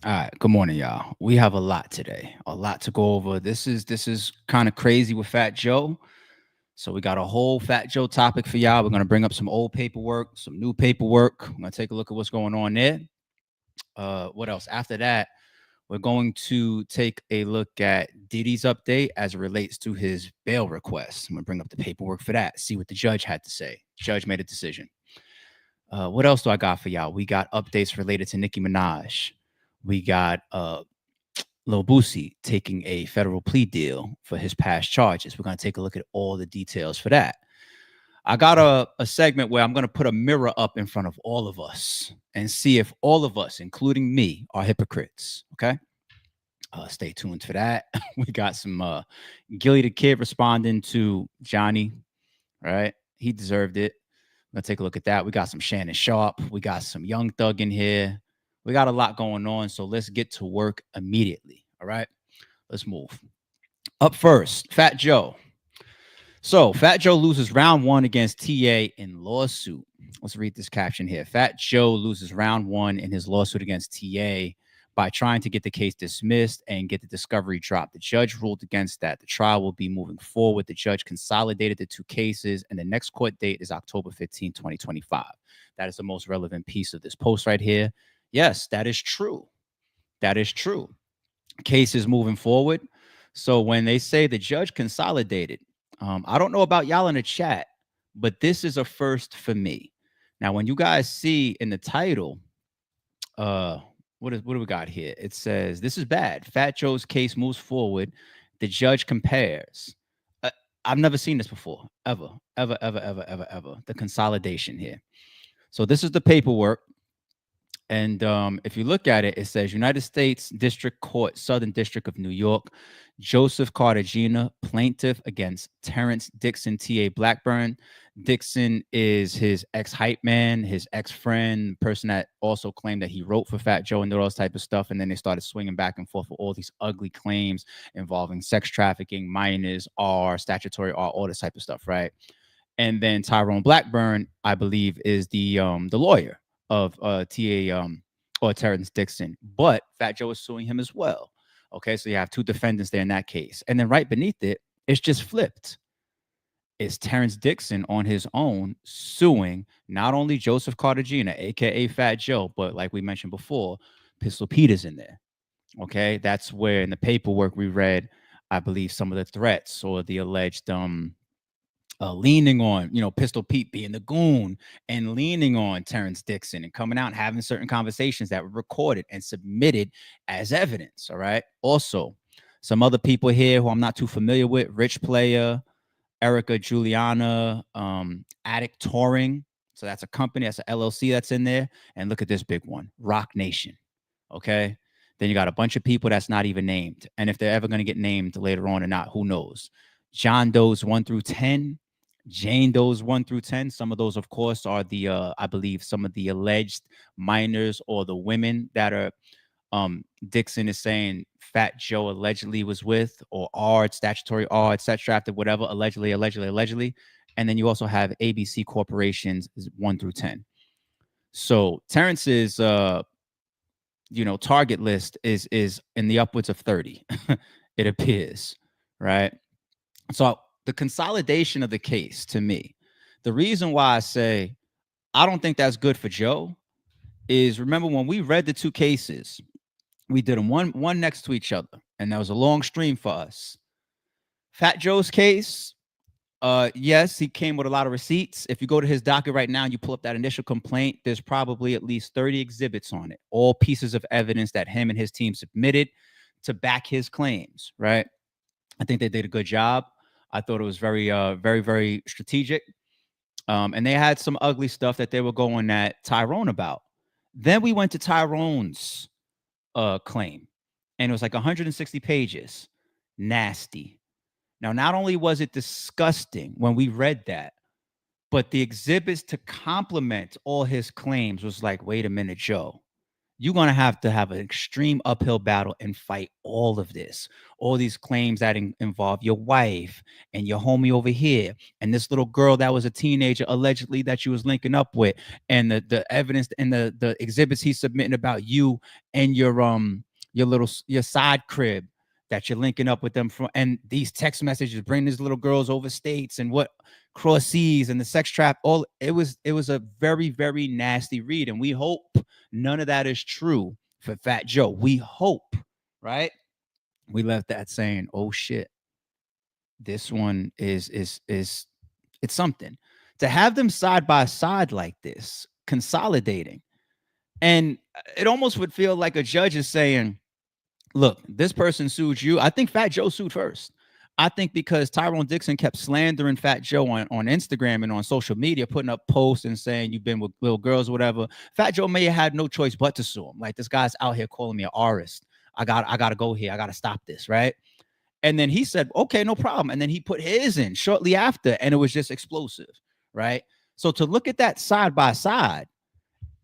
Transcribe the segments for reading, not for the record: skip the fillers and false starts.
All right, good morning, y'all. We have a lot today, a lot to go over. This is kind of crazy with Fat Joe. So we got a whole Fat Joe topic for y'all. We're gonna bring up some old paperwork, some new paperwork. We're gonna take a look at what's going on there. What else? After that, we're going to take a look at Diddy's update as it relates to his bail request. I'm gonna bring up the paperwork for that. See what the judge had to say. Judge made a decision. What else do I got for y'all? We got updates related to Nicki Minaj. We got Lil Boosie taking a federal plea deal for his past charges. We're going to take a look at all the details for that. I got a segment where I'm going to put a mirror up in front of all of us and see if all of us, including me, are hypocrites. Okay. Stay tuned for that. We got some Gillie the Kid responding to Johnny, right? He deserved it. Let's take a look at that. We got some Shannon Sharpe. We got some Young Thug in here. We got a lot going on. So let's get to work immediately. All right. Let's move. Up first, Fat Joe. So Fat Joe loses round one against TA in lawsuit. Let's read this caption here. Fat Joe loses round one in his lawsuit against TA by trying to get the case dismissed and get the discovery dropped. The judge ruled against that. The trial will be moving forward. The judge consolidated the two cases, and the next court date is October 15, 2025. That is the most relevant piece of this post right here. Yes, that is true. That is true. Case is moving forward. So when they say the judge consolidated, I don't know about y'all in the chat, but this is a first for me. Now, when you guys see in the title, what do we got here? It says this is bad. Fat Joe's case moves forward. The judge compares. I've never seen this before, ever, ever, ever, ever, ever, ever. The consolidation here. So this is the paperwork. And if you look at it, it says United States District Court, Southern District of New York, Joseph Cartagena, plaintiff against Terrance Dixon, T.A. Blackburn. Dixon is his ex-hype man, his ex-friend, person that also claimed that he wrote for Fat Joe and all this type of stuff. And then they started swinging back and forth with all these ugly claims involving sex trafficking, minors, statutory R, all this type of stuff, right? And then Tyrone Blackburn, I believe, is the lawyer of TA or Terrance Dixon, but Fat Joe is suing him as well. Okay, so you have two defendants there in that case, and then right beneath it, it's just flipped. It's Terrance Dixon on his own suing not only Joseph Cartagena, aka Fat Joe, but like we mentioned before, Pistol Pete is in there. Okay, that's where in the paperwork we read, I believe, some of the threats or the alleged leaning on, Pistol Pete being the goon and leaning on Terrance Dixon and coming out and having certain conversations that were recorded and submitted as evidence. All right. Also, some other people here who I'm not too familiar with: Rich Player, Erica Juliana, Addict Touring. So that's a company, that's an LLC that's in there. And look at this big one, Rock Nation. Okay. Then you got a bunch of people that's not even named. And if they're ever going to get named later on or not, who knows? John Doe's 1 through 10, Jane Doe's 1 through 10. Some of those, of course, are I believe, some of the alleged minors or the women that are Dixon is saying Fat Joe allegedly was with, or statutory R, etc. After whatever, allegedly. And then you also have ABC Corporations 1 through 10. So Terrance's target list is in the upwards of 30, it appears, right? So the consolidation of the case, to me, the reason why I say I don't think that's good for Joe is, remember when we read the two cases, we did them one next to each other, and that was a long stream for us. Fat Joe's case, yes, he came with a lot of receipts. If you go to his docket right now and you pull up that initial complaint, there's probably at least 30 exhibits on it, all pieces of evidence that him and his team submitted to back his claims, right? I think they did a good job. I thought it was very, very, very strategic. And they had some ugly stuff that they were going at Tyrone about. Then we went to Tyrone's claim, and it was like 160 pages. Nasty. Now, not only was it disgusting when we read that, but the exhibits to complement all his claims was like, wait a minute, Joe. you're going to have an extreme uphill battle and fight all of this, all these claims that involve your wife and your homie over here and this little girl that was a teenager allegedly that you was linking up with, and the evidence and the exhibits he's submitting about you and your your side crib that you're linking up with them from, and these text messages bring these little girls over states and what cross seas and the sex trap. All it was a very, very nasty read, and we hope none of that is true for Fat Joe. We hope, right? We left that saying, oh shit, this one is it's something. To have them side by side like this, consolidating. And it almost would feel like a judge is saying, look, this person sued you. I think Fat Joe sued first. I think because Terrance Dixon kept slandering Fat Joe on Instagram and on social media, putting up posts and saying you've been with little girls or whatever. Fat Joe may have had no choice but to sue him. Like, this guy's out here calling me an artist. I gotta go here. I gotta stop this, right? And then he said, okay, no problem. And then he put his in shortly after, and it was just explosive, right? So to look at that side by side,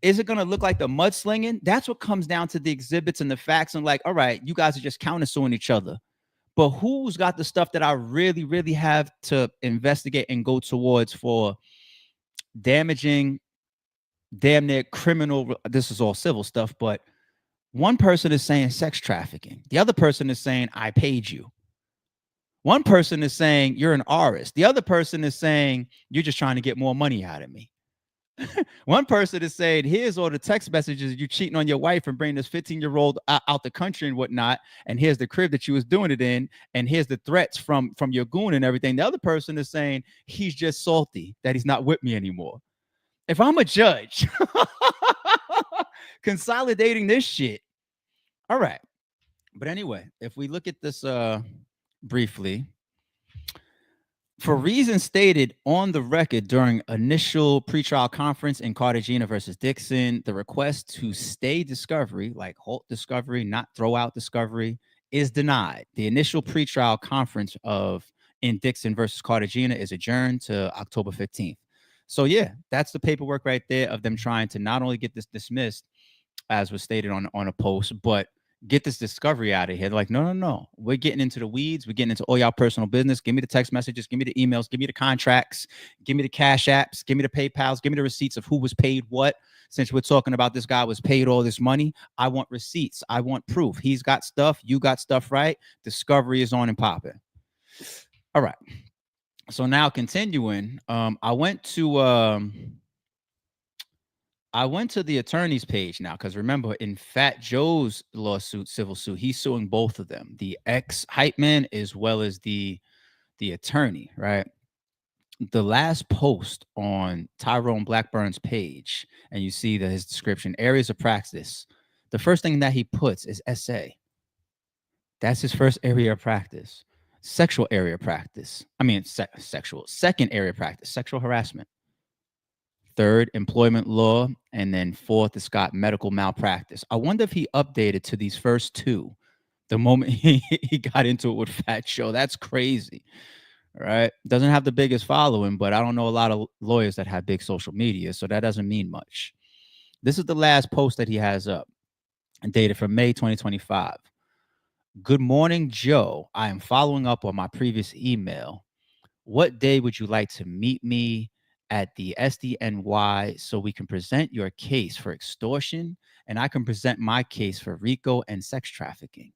is it going to look like the mudslinging? That's what comes down to the exhibits and the facts. And like, all right, you guys are just countersuing each other. But who's got the stuff that I really, really have to investigate and go towards for damaging, damn near criminal? This is all civil stuff, but one person is saying sex trafficking. The other person is saying, I paid you. One person is saying you're an artist. The other person is saying you're just trying to get more money out of me. One person is saying, here's all the text messages you cheating on your wife and bringing this 15-year-old out the country and whatnot. And here's the crib that you was doing it in. And here's the threats from your goon and everything. The other person is saying he's just salty that he's not with me anymore. If I'm a judge consolidating this shit, all right. But anyway, if we look at this briefly, for reasons stated on the record during initial pretrial conference in Cartagena versus Dixon, the request to stay discovery, like halt discovery, not throw out discovery, is denied. The initial pretrial conference in Dixon versus Cartagena is adjourned to October 15th. So yeah, that's the paperwork right there of them trying to not only get this dismissed, as was stated on a post, but get this discovery out of here. They're like, no. We're getting into the weeds. We're getting into all y'all personal business. Give me the text messages. Give me the emails. Give me the contracts. Give me the cash apps. Give me the PayPals. Give me the receipts of who was paid what. Since we're talking about this guy was paid all this money, I want receipts. I want proof. He's got stuff. You got stuff, right? Discovery is on and popping. All right. So now continuing, I went to the attorney's page now, because remember, in Fat Joe's lawsuit, civil suit, he's suing both of them, the ex-hype man as well as the attorney, right? The last post on Tyrone Blackburn's page, and you see that his description, areas of practice, the first thing that he puts is SA. That's his first area of practice. Sexual area of practice. I mean, sexual. Second area of practice, sexual harassment. Third, employment law. And then fourth, it's got medical malpractice. I wonder if he updated to these first two the moment he got into it with Fat Joe. That's crazy. All right. Doesn't have the biggest following, but I don't know a lot of lawyers that have big social media, so that doesn't mean much. This is the last post that he has up, dated from May 2025. Good morning, Joe. I am following up on my previous email. What day would you like to meet me at the SDNY so we can present your case for extortion and I can present my case for RICO and sex trafficking?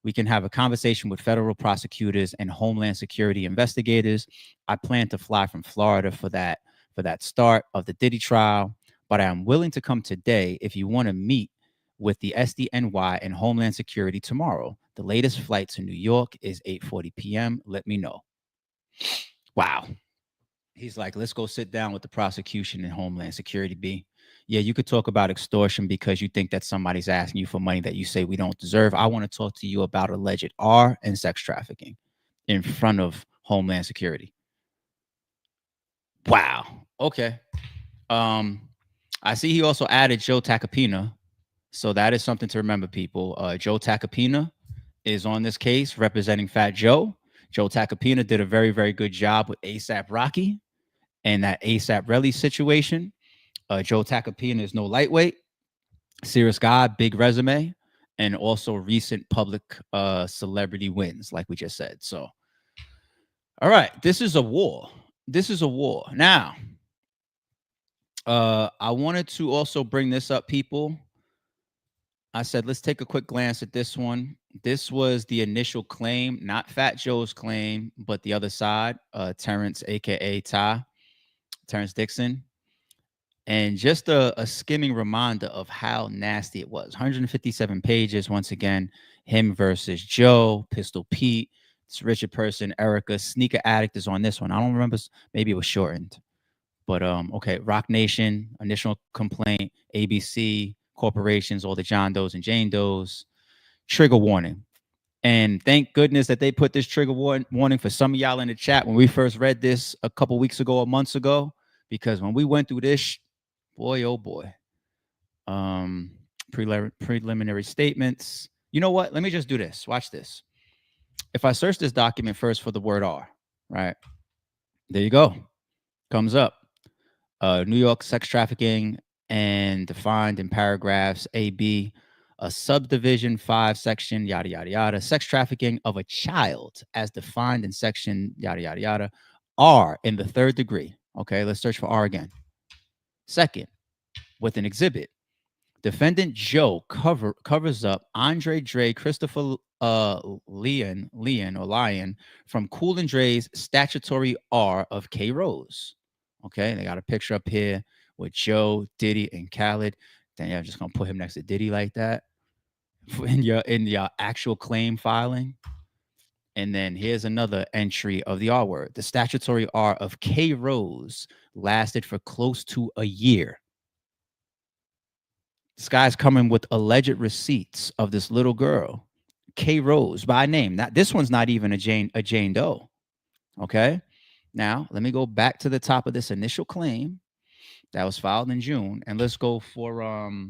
We can have a conversation with federal prosecutors and Homeland Security investigators. I plan to fly from Florida for that start of the Diddy trial, but I am willing to come today if you want to meet with the SDNY and Homeland Security tomorrow. The latest flight to New York is 8:40 p.m. Let me know. Wow. He's like, let's go sit down with the prosecution and Homeland Security, B. Yeah, you could talk about extortion because you think that somebody's asking you for money that you say we don't deserve. I want to talk to you about alleged R and sex trafficking in front of Homeland Security. Wow. Okay. I see he also added Joe Tacopina. So that is something to remember, people. Joe Tacopina is on this case representing Fat Joe. Joe Tacopina did a very, very good job with ASAP Rocky and that ASAP Relly situation. Joe Tacopina is no lightweight. Serious guy, big resume, and also recent public celebrity wins, like we just said. So, all right, this is a war. This is a war. Now, I wanted to also bring this up, people. I said, let's take a quick glance at this one. This was the initial claim, not Fat Joe's claim, but the other side, Terrance, aka Terrance Dixon. And just a skimming reminder of how nasty it was. 157 pages, once again, him versus Joe, Pistol Pete, it's Richard Person, Erica, Sneaker Addict is on this one. I don't remember, maybe it was shortened. But okay, Rock Nation, initial complaint, ABC, corporations, all the John Does and Jane Does, trigger warning. And thank goodness that they put this trigger warning for some of y'all in the chat when we first read this a couple weeks ago or months ago, because when we went through this, boy, oh boy. Preliminary statements. You know what? Let me just do this. Watch this. If I search this document first for the word R, right? There you go. Comes up. New York sex trafficking and defined in paragraphs A, B, a subdivision 5 section, yada, yada, yada. Sex trafficking of a child as defined in section, yada, yada, yada. R in the 3rd degree. Okay, let's search for R again. Second, with an exhibit. Defendant Joe covers up Andre Dre, Christopher Lion from Cool and Dre's statutory R of K Rose. Okay, they got a picture up here with Joe, Diddy, and Khaled. Then you're just gonna put him next to Diddy like that in your actual claim filing. And then here's another entry of the R word. The statutory R of K Rose lasted for close to a year. This guy's coming with alleged receipts of this little girl, K Rose by name. Now, this one's not even a Jane Doe. Okay. Now, let me go back to the top of this initial claim that was filed in June, and let's go for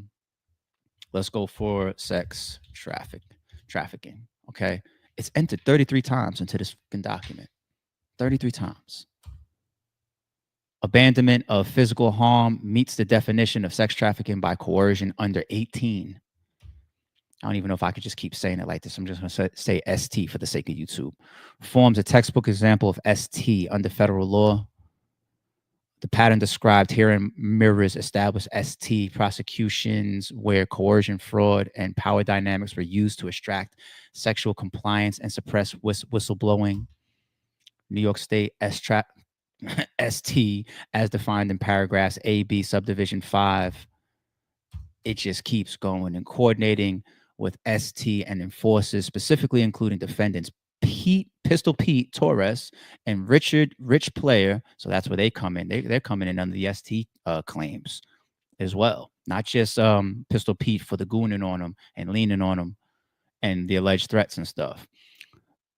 sex trafficking. Okay. It's entered 33 times into this document. 33 times. Abandonment of physical harm meets the definition of sex trafficking by coercion under 18. I don't even know if I could just keep saying it like this. I'm just going to say ST for the sake of YouTube. Forms a textbook example of ST under federal law. The pattern described herein mirrors established ST prosecutions where coercion, fraud, and power dynamics were used to extract sexual compliance and suppress whistleblowing. New York State ST as defined in paragraphs A, B, subdivision 5. It just keeps going and coordinating with ST and enforcers, specifically including defendants Pistol Pete Torres and Rich Player. So that's where they come in. They're coming in under the ST claims as well. Not just Pistol Pete for the gooning on them and leaning on them and the alleged threats and stuff.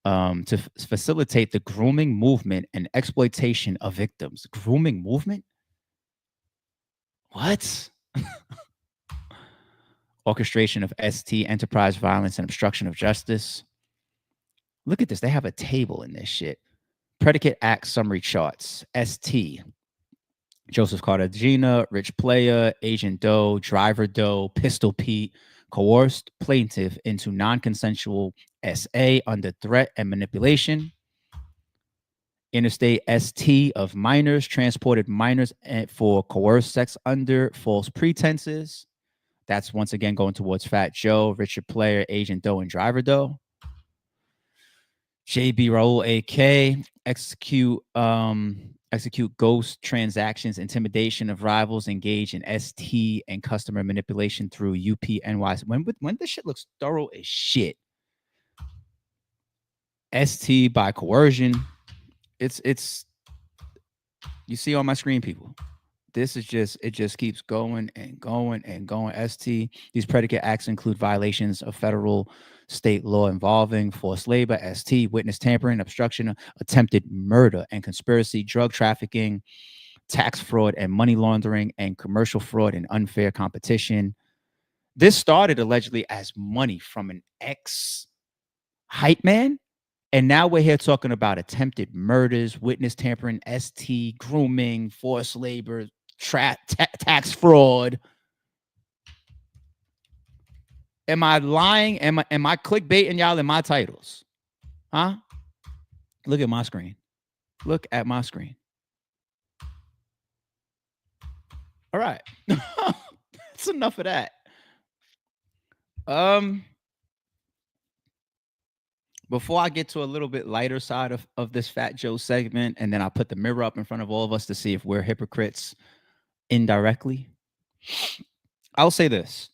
To facilitate the grooming movement and exploitation of victims. Grooming movement? What? Orchestration of ST, enterprise violence, and obstruction of justice. Look at this. They have a table in this shit. Predicate act summary charts. ST. Joseph Cartagena, Rich Player, Agent Doe, Driver Doe, Pistol Pete, coerced plaintiff into non-consensual SA under threat and manipulation. Interstate ST of minors, transported minors for coerced sex under false pretenses. That's once again going towards Fat Joe, Richard Player, Agent Doe, and Driver Doe. JB Raul AK, execute ghost transactions, intimidation of rivals, engage in ST and customer manipulation through UPNY. When this shit looks thorough as shit. ST by coercion. It's you see on my screen, people. This is it just keeps going and going and going. ST. These predicate acts include violations of federal state law involving forced labor, ST, witness tampering, obstruction, attempted murder and conspiracy, drug trafficking, tax fraud and money laundering, and commercial fraud and unfair competition. This started allegedly as money from an ex-hype man. And now we're here talking about attempted murders, witness tampering, ST, grooming, forced labor, tax fraud. Am I lying? Am I clickbaiting y'all in my titles? Huh? Look at my screen. Look at my screen. All right. That's enough of that. Before I get to a little bit lighter side of this Fat Joe segment, and then I'll put the mirror up in front of all of us to see if we're hypocrites indirectly, I'll say this.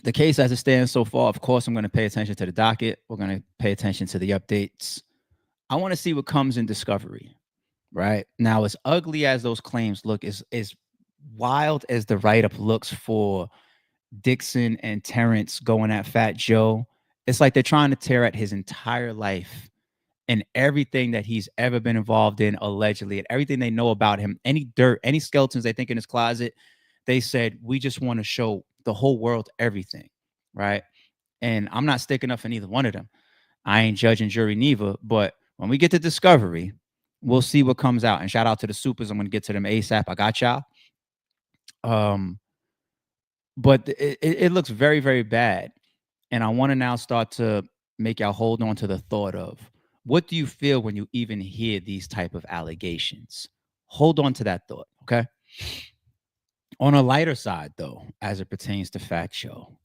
The case as it stands so far, of course, I'm going to pay attention to the docket. We're going to pay attention to the updates. I want to see what comes in discovery, right? Now, as ugly as those claims look, as wild as the write-up looks for Dixon and Terrance going at Fat Joe, it's like they're trying to tear at his entire life and everything that he's ever been involved in, allegedly, and everything they know about him, any dirt, any skeletons they think in his closet. They said, we just want to show the whole world everything, right? And I'm not sticking up for neither one of them. I ain't judging jury neither, but when we get to discovery, we'll see what comes out. And shout out to the supers. I'm going to get to them ASAP. I got y'all. But it looks very, very bad. And I want to now start to make y'all hold on to the thought of, what do you feel when you even hear these type of allegations? Hold on to that thought, okay? On a lighter side, though, as it pertains to Fat Joe,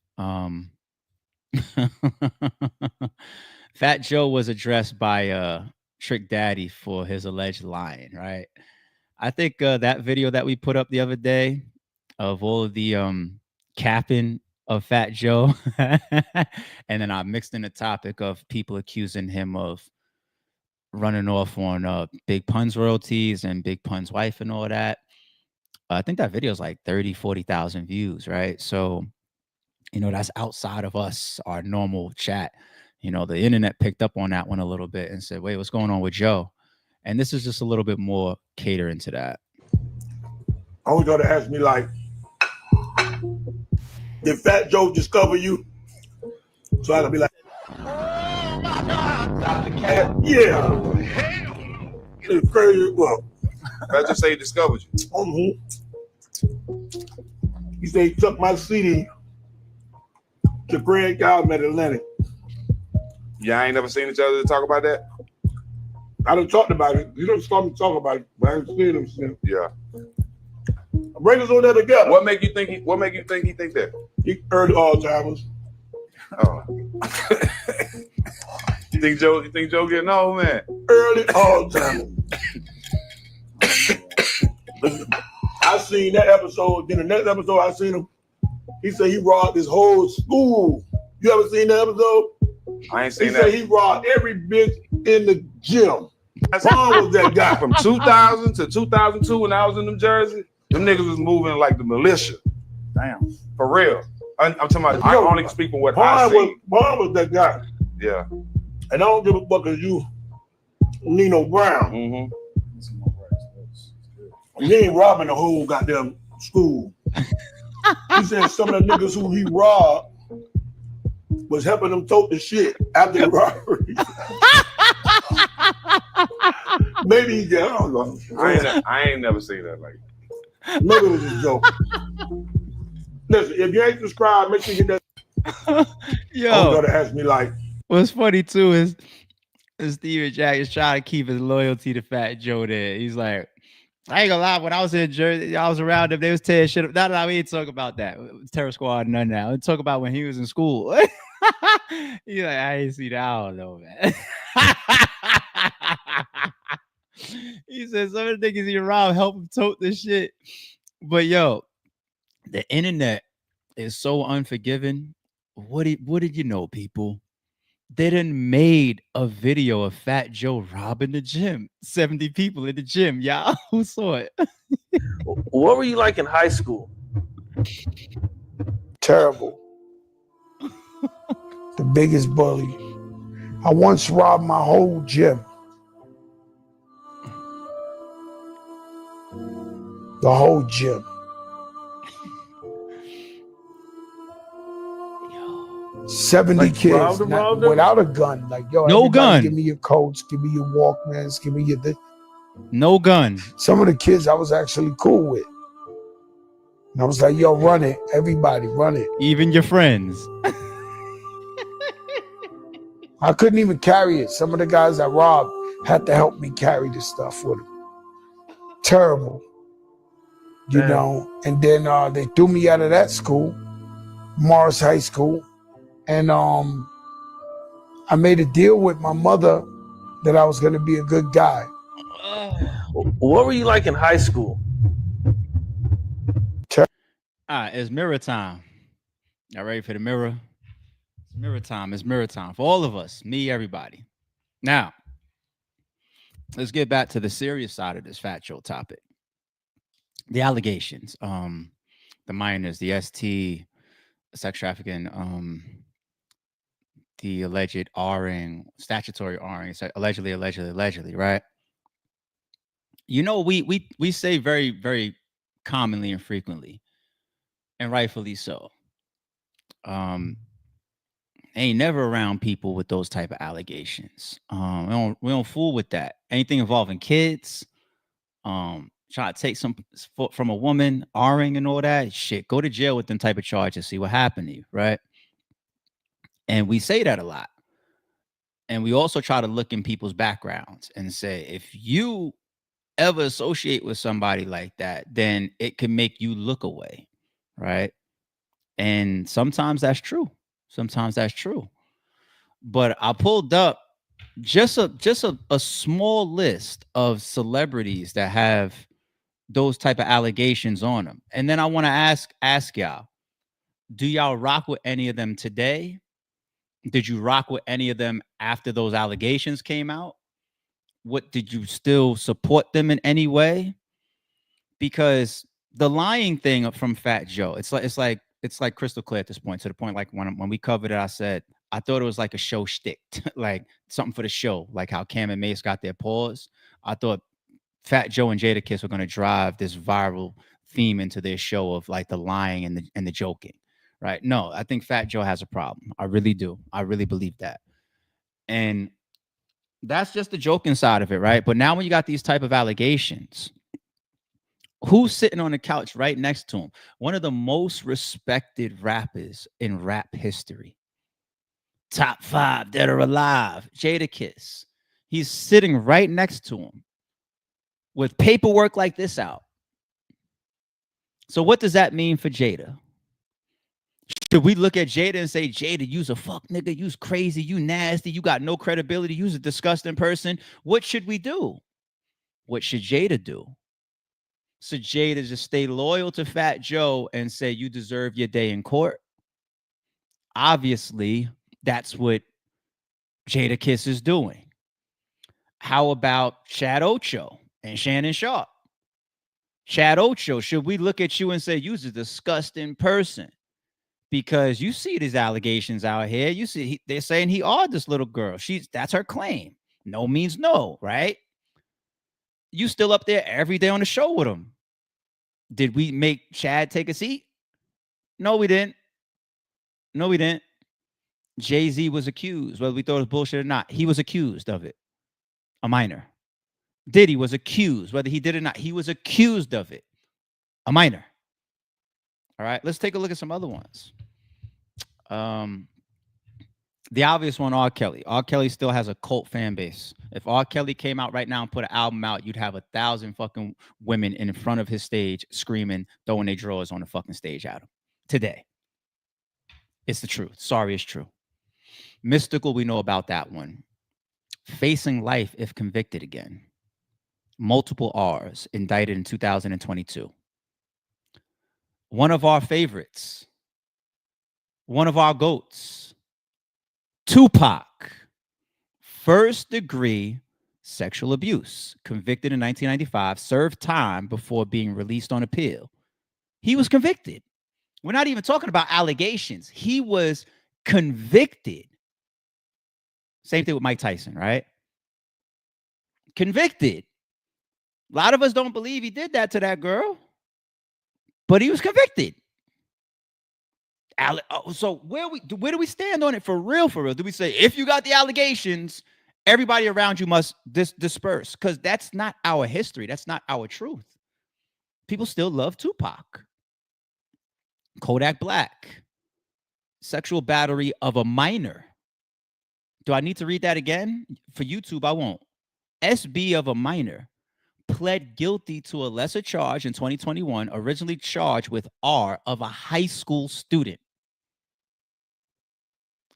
Fat Joe was addressed by Trick Daddy for his alleged lying, right? I think that video that we put up the other day of all of the capping of Fat Joe, and then I mixed in the topic of people accusing him of running off on Big Pun's royalties and Big Pun's wife and all that. I think that video is like 30, 40,000 views, right? So, that's outside of us, our normal chat. The internet picked up on that one a little bit and said, wait, what's going on with Joe? And this is just a little bit more catering to that. I always got to ask me, like, did Fat Joe discover you? So I gotta be like, yeah. It's crazy. Well, I just say he discovered you. He said he took my CD to Craig Calvin at Atlantic. Yeah, I ain't never seen each other to talk about that. I done talked about it. You don't start me talking about it, but I ain't seen him since. Yeah. Bring us on there together. What make you think he think that? He early Alzheimer's. Oh. You think Joe getting old, man? Early Alzheimer's. I seen that episode. Then the next episode I seen him. He said he robbed his whole school. You ever seen that episode? I ain't seen that. He said he robbed every bitch in the gym. Paul was that guy. From 2000 to 2002 when I was in New Jersey, them niggas was moving like the militia. Damn. For real. I'm talking about, I only speak from what I see. Paul was that guy. Yeah. And I don't give a fuck as you, Nino Brown. Mm-hmm. He ain't robbing the whole goddamn school. He said some of the niggas who he robbed was helping them tote the shit after the robbery. Maybe he did. I don't know. I ain't never seen that. Like, maybe it was a joke. Listen, if you ain't subscribed, make sure you get that. Yo, I'm gonna ask me, like, what's funny too is Steven Jack is trying to keep his loyalty to Fat Joe there. He's like, I ain't gonna lie, when I was in Jersey, I was around him, they was tearing shit up. No, we ain't talk about that. Terror Squad, none now. We talk about when he was in school. He's like, I ain't see that. I don't know, man. He said some of the niggas he around help him tote this shit. But yo, the internet is so unforgiving. What did you know, people? They done made a video of Fat Joe robbing the gym. 70 people in the gym. Y'all, who saw it? What were you like in high school? Terrible. The biggest bully. I once robbed my whole gym. The whole gym. 70 Like, kids without a gun. Like, yo, no gun. Give me your coats, give me your Walkmans, give me your this. No gun. Some of the kids I was actually cool with. And I was like, yo, run it. Everybody, run it. Even your friends. I couldn't even carry it. Some of the guys I robbed had to help me carry this stuff with them. Terrible. You Damn. know, and then they threw me out of that school, Morris High School, and I made a deal with my mother that I was going to be a good guy. What were you like in high school? All right, it's mirror time. Y'all ready for the mirror? It's mirror time. It's mirror time for all of us, me, everybody. Now, let's get back to the serious side of this Fat Joe topic. The allegations, the minors, the ST, sex trafficking, the alleged R-ing, statutory R-ing, allegedly, right? You know, we say very, very commonly and frequently, and rightfully so. Ain't never around people with those type of allegations. We don't fool with that. Anything involving kids, try to take some from a woman, R-ing and all that shit. Go to jail with them type of charges. See what happened to you, right? And we say that a lot. And we also try to look in people's backgrounds and say, if you ever associate with somebody like that, then it can make you look away, right? And sometimes that's true. Sometimes that's true. But I pulled up just a small list of celebrities that have those type of allegations on them. And then I want to ask y'all, do y'all rock with any of them today? Did you rock with any of them after those allegations came out? What did you still support them in any way? Because the lying thing from Fat Joe, it's like crystal clear at this point. To the point, like when we covered it, I said I thought it was like a show shtick, like something for the show, like how Cam and Mace got their pause. I thought Fat Joe and Jadakiss were going to drive this viral theme into their show of like the lying and the joking, right? No, I think Fat Joe has a problem. I really do. I really believe that. And that's just the joking side of it, right? But now when you got these type of allegations, who's sitting on the couch right next to him? One of the most respected rappers in rap history. Top 5 dead or alive, Jadakiss. He's sitting right next to him with paperwork like this out. So what does that mean for Jada? Should we look at Jada and say, Jada, you's a fuck nigga, you's crazy, you nasty, you got no credibility, you's a disgusting person? What should we do? What should Jada do? So Jada just stay loyal to Fat Joe and say you deserve your day in court? Obviously, that's what Jadakiss is doing. How about Chad Ocho and Shannon Sharpe? Chad Ocho, should we look at you and say you's a disgusting person? Because you see these allegations out here. You see they're saying he awed this little girl. That's her claim. No means no, right? You still up there every day on the show with him. Did we make Chad take a seat? No, we didn't. No, we didn't. Jay-Z was accused, whether we thought it was bullshit or not. He was accused of it. A minor. Diddy was accused, whether he did or not. He was accused of it. A minor. All right, let's take a look at some other ones. The obvious one, R. Kelly. R. Kelly still has a cult fan base. If R. Kelly came out right now and put an album out, you'd have 1,000 fucking women in front of his stage screaming, throwing their drawers on the fucking stage at him. Today. It's the truth. Sorry, it's true. Mystical, we know about that one. Facing life if convicted again. Multiple R's, indicted in 2022. One of our favorites. One of our GOATs. Tupac. First degree sexual abuse. Convicted in 1995. Served time before being released on appeal. He was convicted. We're not even talking about allegations. He was convicted. Same thing with Mike Tyson, right? Convicted. A lot of us don't believe he did that to that girl, but he was convicted. So where do we stand on it for real? For real? Do we say if you got the allegations, everybody around you must disperse? Because that's not our history. That's not our truth. People still love Tupac. Kodak Black. Sexual battery of a minor. Do I need to read that again? For YouTube, I won't. SB of a minor pled guilty to a lesser charge in 2021, originally charged with R of a high school student.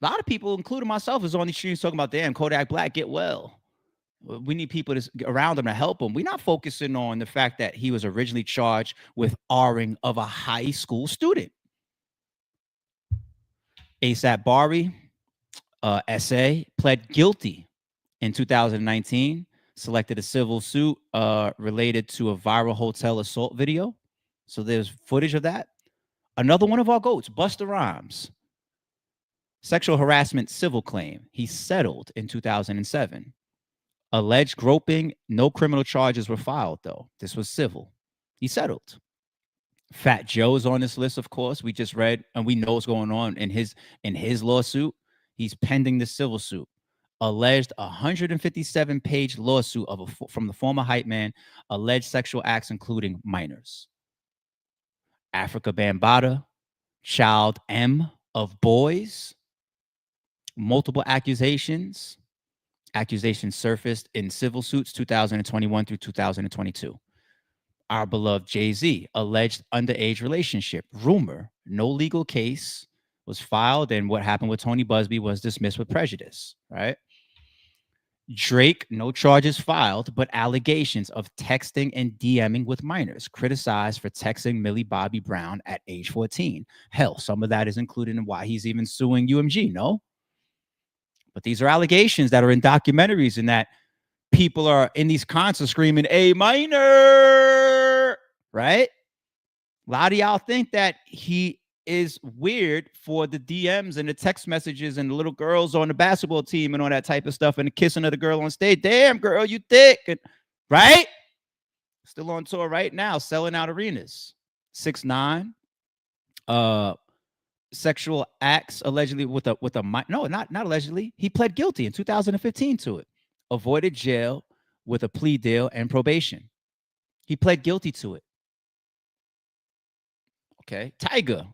A lot of people, including myself, is on these streets talking about, damn, Kodak Black, get well. We need people around him to help him. We're not focusing on the fact that he was originally charged with R-ing of a high school student. ASAP Bari, SA, pled guilty in 2019, selected a civil suit related to a viral hotel assault video. So there's footage of that. Another one of our goats, Busta Rhymes, sexual harassment civil claim. He settled in 2007. Alleged groping, no criminal charges were filed, though. This was civil. He settled. Fat Joe's on this list, of course. We just read, and we know what's going on in his lawsuit. He's pending the civil suit. Alleged 157-page lawsuit from the former hype man, alleged sexual acts, including minors. Africa Bambaataa, Child M of boys, multiple accusations. Accusations surfaced in civil suits 2021 through 2022. Our beloved Jay-Z, alleged underage relationship. Rumor, no legal case was filed, and what happened with Tony Busby was dismissed with prejudice, right? Drake, no charges filed, but allegations of texting and DMing with minors, criticized for texting Millie Bobby Brown at age 14. Hell, some of that is included in why he's even suing UMG, no? But these are allegations that are in documentaries, and that people are in these concerts screaming, "A minor," right? A lot of y'all think that he is weird for the DMs and the text messages and the little girls on the basketball team and all that type of stuff, and the kissing of the girl on stage. Damn, girl, you thick, right? Still on tour right now, selling out arenas. 6ix9ine. Sexual acts allegedly with a no, not allegedly. He pled guilty in 2015 to it. Avoided jail with a plea deal and probation. He pled guilty to it. Okay. Tyga.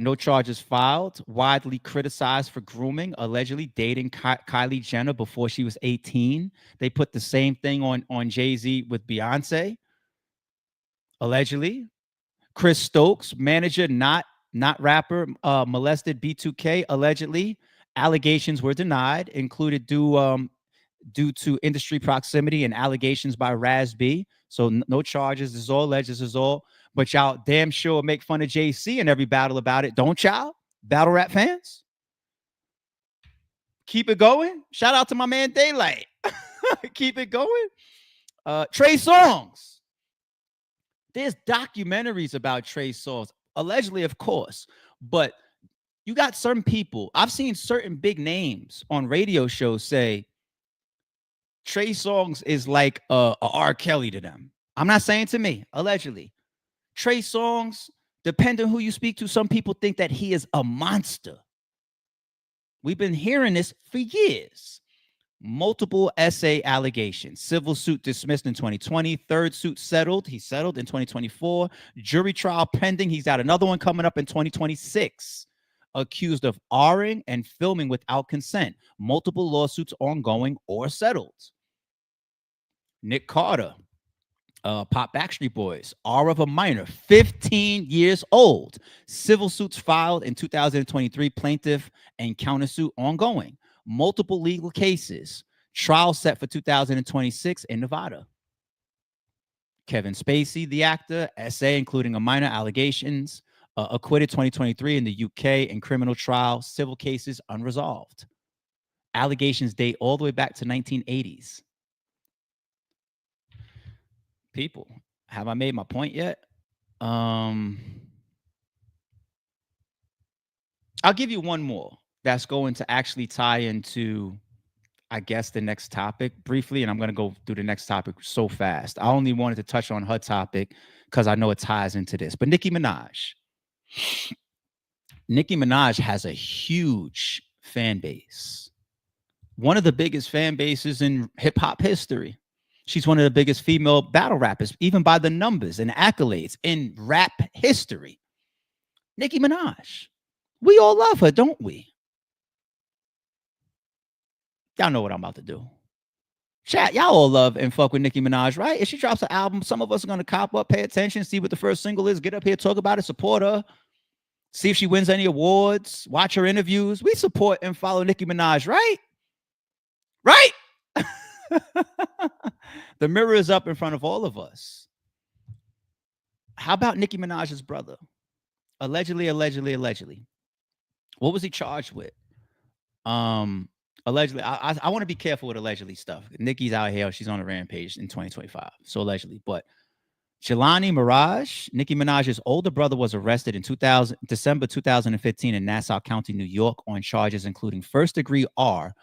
No charges filed. Widely criticized for grooming, allegedly dating Kylie Jenner before she was 18. They put the same thing on Jay-Z with Beyonce. Allegedly. Chris Stokes, manager, not rapper, molested B2K, allegedly. Allegations were denied, included due to industry proximity and allegations by Raz B. So no charges. This is all alleged. This is all. But y'all damn sure make fun of JC in every battle about it, don't y'all? Battle rap fans? Keep it going. Shout out to my man Daylight. Keep it going. Trey Songz. There's documentaries about Trey Songz. Allegedly, of course, but you got certain people. I've seen certain big names on radio shows say Trey Songz is like a R. Kelly to them. I'm not saying to me, allegedly. Trey Songz, depending on who you speak to, some people think that he is a monster. We've been hearing this for years. Multiple SA allegations. Civil suit dismissed in 2020. Third suit settled. He settled in 2024. Jury trial pending. He's got another one coming up in 2026. Accused of R-ing and filming without consent. Multiple lawsuits ongoing or settled. Nick Carter, Pop Backstreet Boys, R of a minor, 15 years old. Civil suits filed in 2023. Plaintiff and countersuit ongoing. Multiple legal cases. Trial set for 2026 in Nevada. Kevin Spacey, the actor, SA, including a minor allegations, acquitted 2023 in the UK in criminal trial. Civil cases unresolved. Allegations date all the way back to 1980s. People, have I made my point yet? I'll give you one more that's going to actually tie into, I guess, the next topic briefly, and I'm going to go through the next topic so fast. I only wanted to touch on her topic because I know it ties into this. But Nicki Minaj. Nicki Minaj has a huge fan base. One of the biggest fan bases in hip-hop history. She's one of the biggest female battle rappers, even by the numbers and accolades in rap history. Nicki Minaj. We all love her, don't we? Y'all know what I'm about to do. Chat, y'all all love and fuck with Nicki Minaj, right? If she drops an album, some of us are going to cop up, pay attention, see what the first single is, get up here, talk about it, support her, see if she wins any awards, watch her interviews. We support and follow Nicki Minaj, right? Right? The mirror is up in front of all of us. How about Nicki Minaj's brother? Allegedly. What was he charged with? Allegedly, I want to be careful with allegedly stuff. Nicki's out here; she's on a rampage in 2025. So allegedly, but Jelani Mirage, Nicki Minaj's older brother, was arrested in December 2015 in Nassau County, New York, on charges including first-degree R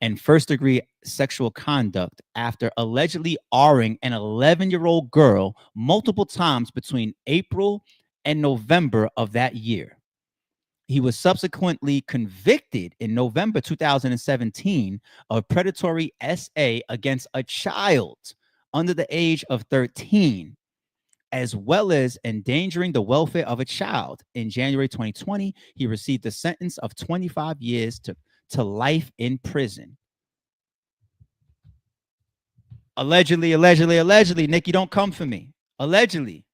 and first-degree sexual conduct after allegedly R-ing an 11-year-old girl multiple times between April and November of that year. He was subsequently convicted in November 2017 of predatory SA against a child under the age of 13, as well as endangering the welfare of a child. In January 2020, he received a sentence of 25 years to life in prison. Allegedly, Nikki, don't come for me. Allegedly.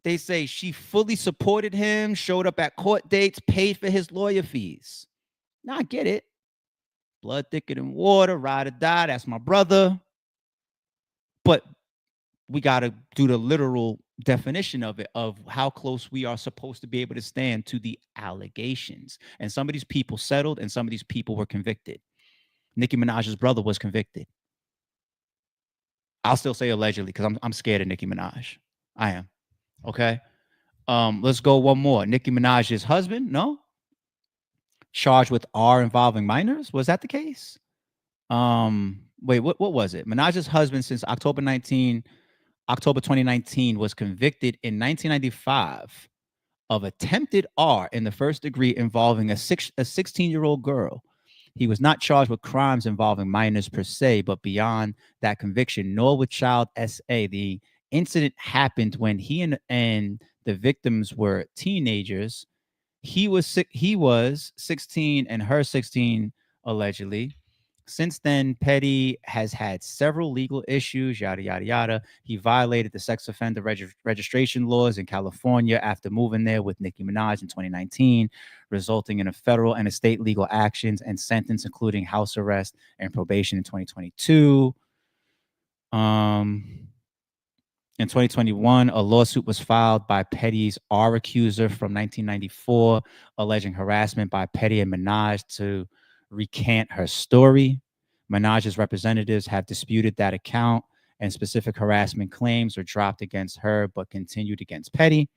They say she fully supported him, showed up at court dates, paid for his lawyer fees. Now I get it. Blood thicker than water, ride or die. That's my brother. But we got to do the literal definition of it, of how close we are supposed to be able to stand to the allegations. And some of these people settled and some of these people were convicted. Nicki Minaj's brother was convicted. I'll still say allegedly because I'm scared of Nicki Minaj. I am. Okay. Let's go one more. Nicki Minaj's husband, no? Charged with R involving minors? Was that the case? Wait, what was it? Minaj's husband since October 2019 was convicted in 1995 of attempted R in the first degree involving a 16-year-old girl. He was not charged with crimes involving minors per se, but beyond that conviction, nor with child SA. The incident happened when he and the victims were teenagers. He was 16 and her 16, allegedly. Since then, Petty has had several legal issues, yada, yada, yada. He violated the sex offender registration laws in California after moving there with Nicki Minaj in 2019, resulting in a federal and a state legal actions and sentence, including house arrest and probation in 2022. In 2021, a lawsuit was filed by Petty's R accuser from 1994, alleging harassment by Petty and Minaj to recant her story. Minaj's representatives have disputed that account, and specific harassment claims were dropped against her but continued against Petty.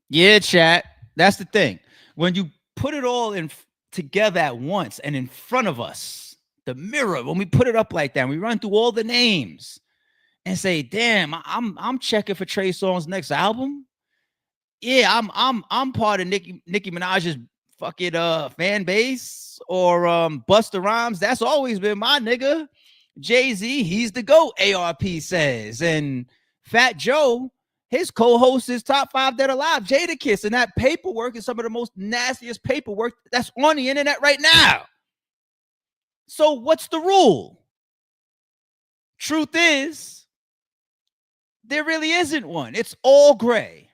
Yeah, chat. That's the thing. When you put it all in together at once and in front of us, the mirror, when we put it up like that, we run through all the names and say, "Damn, I'm checking for Trey Songz's next album." Yeah, I'm part of Nicki Minaj's fucking fan base, or Busta Rhymes. That's always been my nigga. Jay-Z, he's the GOAT, ARP says. And Fat Joe, his co-host is Top 5 Dead Alive, Jadakiss. And that paperwork is some of the most nastiest paperwork that's on the internet right now. So what's the rule? Truth is, there really isn't one. It's all gray.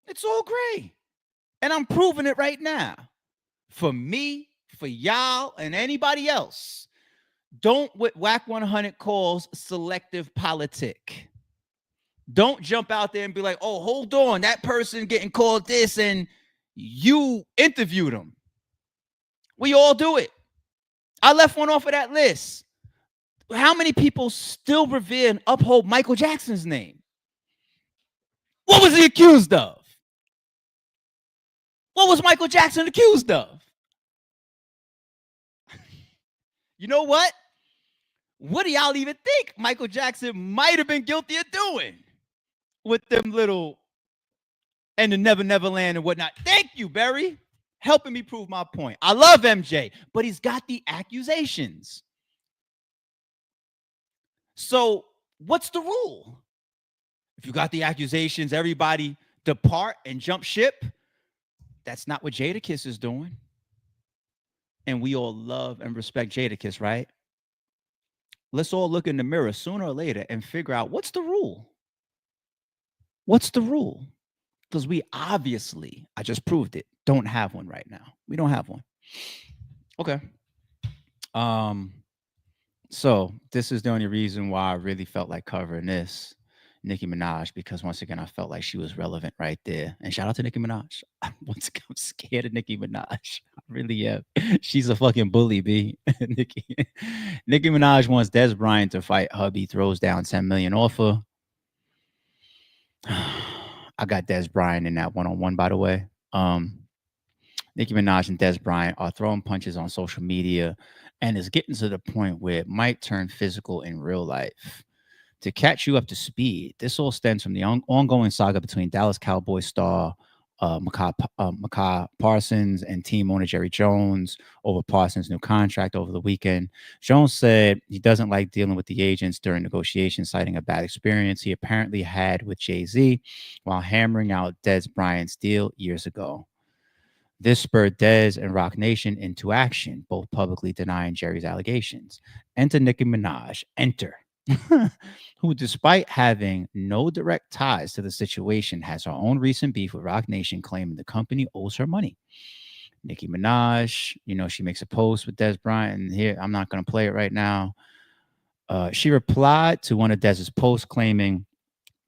It's all gray. And I'm proving it right now. For me, for y'all, and anybody else. Don't what Whack 100 calls selective politic. Don't jump out there and be like, "Oh, hold on, that person getting called this and you interviewed them." We all do it. I left one off of that list. How many people still revere and uphold Michael Jackson's name? What was he accused of? What was Michael Jackson accused of? You know what? What do y'all even think Michael Jackson might have been guilty of doing with them little and the Never Never Land and whatnot? Thank you, Barry, helping me prove my point. I love MJ, but he's got the accusations. So what's the rule? If you got the accusations, everybody depart and jump ship. That's not what Jadakiss is doing. And we all love and respect Jadakiss, right? Let's all look in the mirror sooner or later and figure out what's the rule. What's the rule? Because we obviously, I just proved it, don't have one right now. We don't have one. Okay. So this is the only reason why I really felt like covering this, Nicki Minaj, because once again I felt like she was relevant right there. And shout out to Nicki Minaj. Once again, I'm scared of Nicki Minaj. I really am. She's a fucking bully, B. Nicki Minaj wants Des Bryant to fight hubby, throws down 10 million offer. I got Des Bryant in that one-on-one, by the way. Nicki Minaj and Des Bryant are throwing punches on social media, and it's getting to the point where it might turn physical in real life. To catch you up to speed, this all stems from the ongoing saga between Dallas Cowboys star Micah Parsons and team owner Jerry Jones over Parsons' new contract over the weekend. Jones said he doesn't like dealing with the agents during negotiations, citing a bad experience he apparently had with Jay-Z while hammering out Des Bryant's deal years ago. This spurred Dez and Roc Nation into action, both publicly denying Jerry's allegations. Enter Nicki Minaj, who, despite having no direct ties to the situation, has her own recent beef with Roc Nation, claiming the company owes her money. Nicki Minaj, she makes a post with Des Bryant, and here, I'm not going to play it right now. She replied to one of Dez's posts claiming